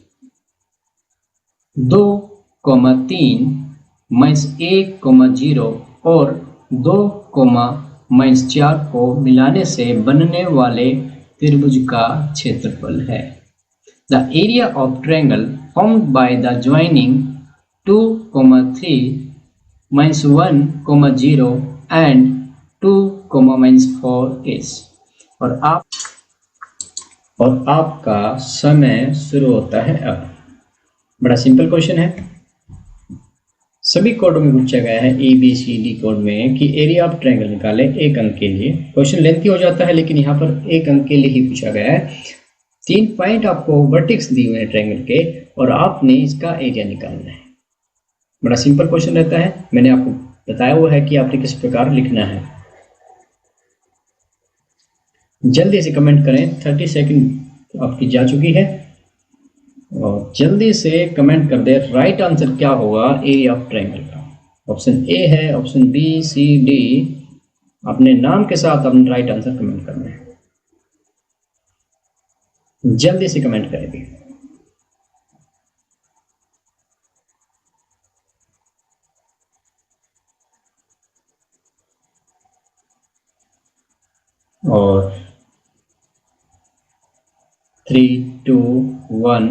2,3 -1,0 और 2,-4 को मिलाने से बनने वाले त्रिभुज का क्षेत्रफल है। The area of triangle formed by the joining 2,3 -1,0 and 2,-4 is। और आपका समय शुरू होता है अब। बड़ा सिंपल क्वेश्चन है, सभी कोडों में पूछा गया है ABCD कोड में कि एरिया ऑफ ट्रायंगल निकालें 1 अंक के लिए। क्वेश्चन लेंथी हो जाता है लेकिन यहाँ पर 1 अंक के लिए ही पूछा गया है। 3 पॉइंट आपको वर्टेक्स दिए हुए हैं ट्रायंगल के और आपने इसका एरिया निकालना है। बड़ा सिंपल क्वेश्चन रहता है। मैंने आपको बताया हुआ है कि आपने किस प्रकार लिखना है। जल्दी से कमेंट करें। 30 सेकंड आपकी जा चुकी है और जल्दी से कमेंट कर दे राइट आंसर क्या होगा एरिया ऑफ ट्रायंगल का। ऑप्शन ए है, ऑप्शन बी, सी, डी। अपने नाम के साथ अपने राइट आंसर कमेंट करना है। जल्दी से कमेंट करेंगे। और 3, 2, 1,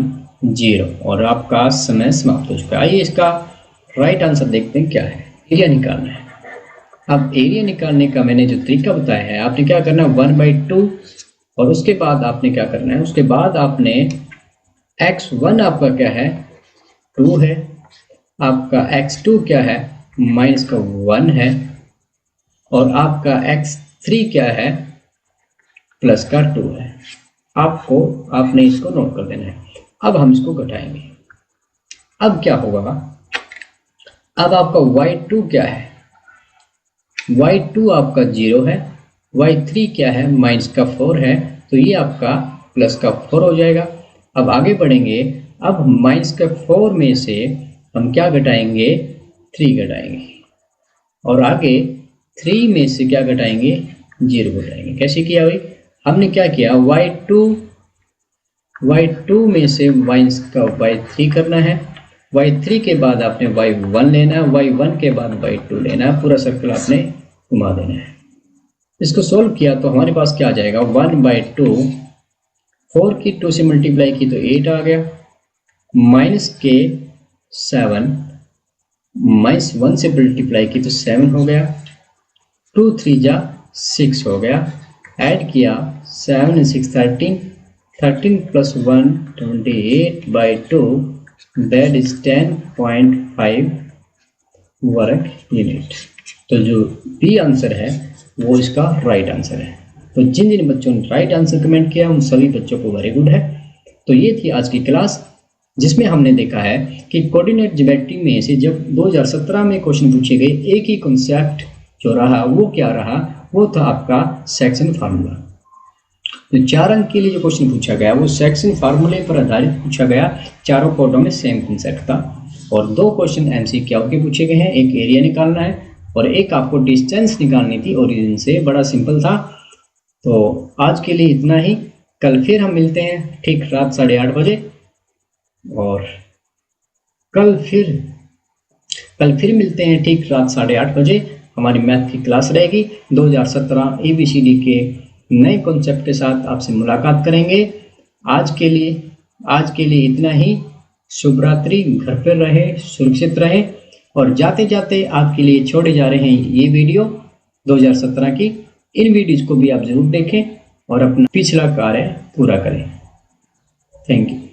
0 और आपका समय समाप्त हो चुका है। आइए इसका राइट आंसर देखते हैं क्या है। एरिया निकालना है। अब एरिया निकालने का मैंने जो तरीका बताया है, आपने क्या करना है 1/2 और उसके बाद आपने क्या करना है, उसके बाद आपने x1 आपका क्या है 2 है, आपका x2 क्या है माइनस का 1 है और आपका x3 क्या है प्लस का 2 है। आपने इसको नोट कर देना है। अब हम इसको घटाएंगे। अब क्या होगा, अब आपका y2 क्या है, y2 आपका 0 है, y3 क्या है माइनस का 4 है, तो ये आपका प्लस का 4 हो जाएगा। अब आगे बढ़ेंगे। अब माइनस का 4 में से हम क्या घटाएंगे 3 घटाएंगे और आगे 3 में से क्या घटाएंगे 0 घटाएंगे। कैसे किया भाई, हमने क्या किया y2 में से माइनस का y3 करना है, y3 के बाद आपने y1 लेना है, y1 के बाद y2 लेना है, पूरा सर्कल आपने घुमा देना है। इसको सोल्व किया तो हमारे पास क्या आ जाएगा 1/2, 4 की 2 से मल्टीप्लाई की तो 8 आ गया, माइनस के 7, माइनस 1 से मल्टीप्लाई की तो 7 हो गया, 2 3 जा 6 हो गया, ऐड किया 7 and 6 13, 13 plus 1 28/2 that is 10.5 वर्ग यूनिट। तो जो बी आंसर है वो इसका राइट आंसर है। तो जिन जिन बच्चों ने राइट आंसर कमेंट किया उन सभी बच्चों को वेरी गुड है। तो ये थी आज की क्लास जिसमें हमने देखा है कि कोऑर्डिनेट ज्योमेट्री में से जब 2017 में क्वेश्चन पूछे गए, एक ही कॉन्सेप्ट जो रहा वो क्या रहा, वो था आपका सेक्शन फार्मूला। तो 4 अंक के लिए जो क्वेश्चन पूछा गया वो सेक्शन फार्मूले पर आधारित पूछा गया, चारों कोडों में सेम कॉन्सेप्ट था और 2 क्वेश्चन एमसीक्यू के पूछे गए हैं, एक एरिया निकालना है और एक आपको डिस्टेंस निकालनी थी ओरिजिन से। बड़ा सिंपल था। तो आज के लिए इतना ही। कल फिर हम मिलते हैं ठीक रात 8:30 बजे और कल फिर मिलते हैं ठीक रात 8:30 बजे। हमारी मैथ की क्लास रहेगी। 2017 ABCD के नए कॉन्सेप्ट के साथ आपसे मुलाकात करेंगे। आज के लिए इतना ही। शुभ रात्रि। घर पर रहे, सुरक्षित रहें और जाते जाते आपके लिए छोड़े जा रहे हैं ये वीडियो 2017 की। इन वीडियोज को भी आप जरूर देखें और अपना पिछला कार्य पूरा करें। Thank you.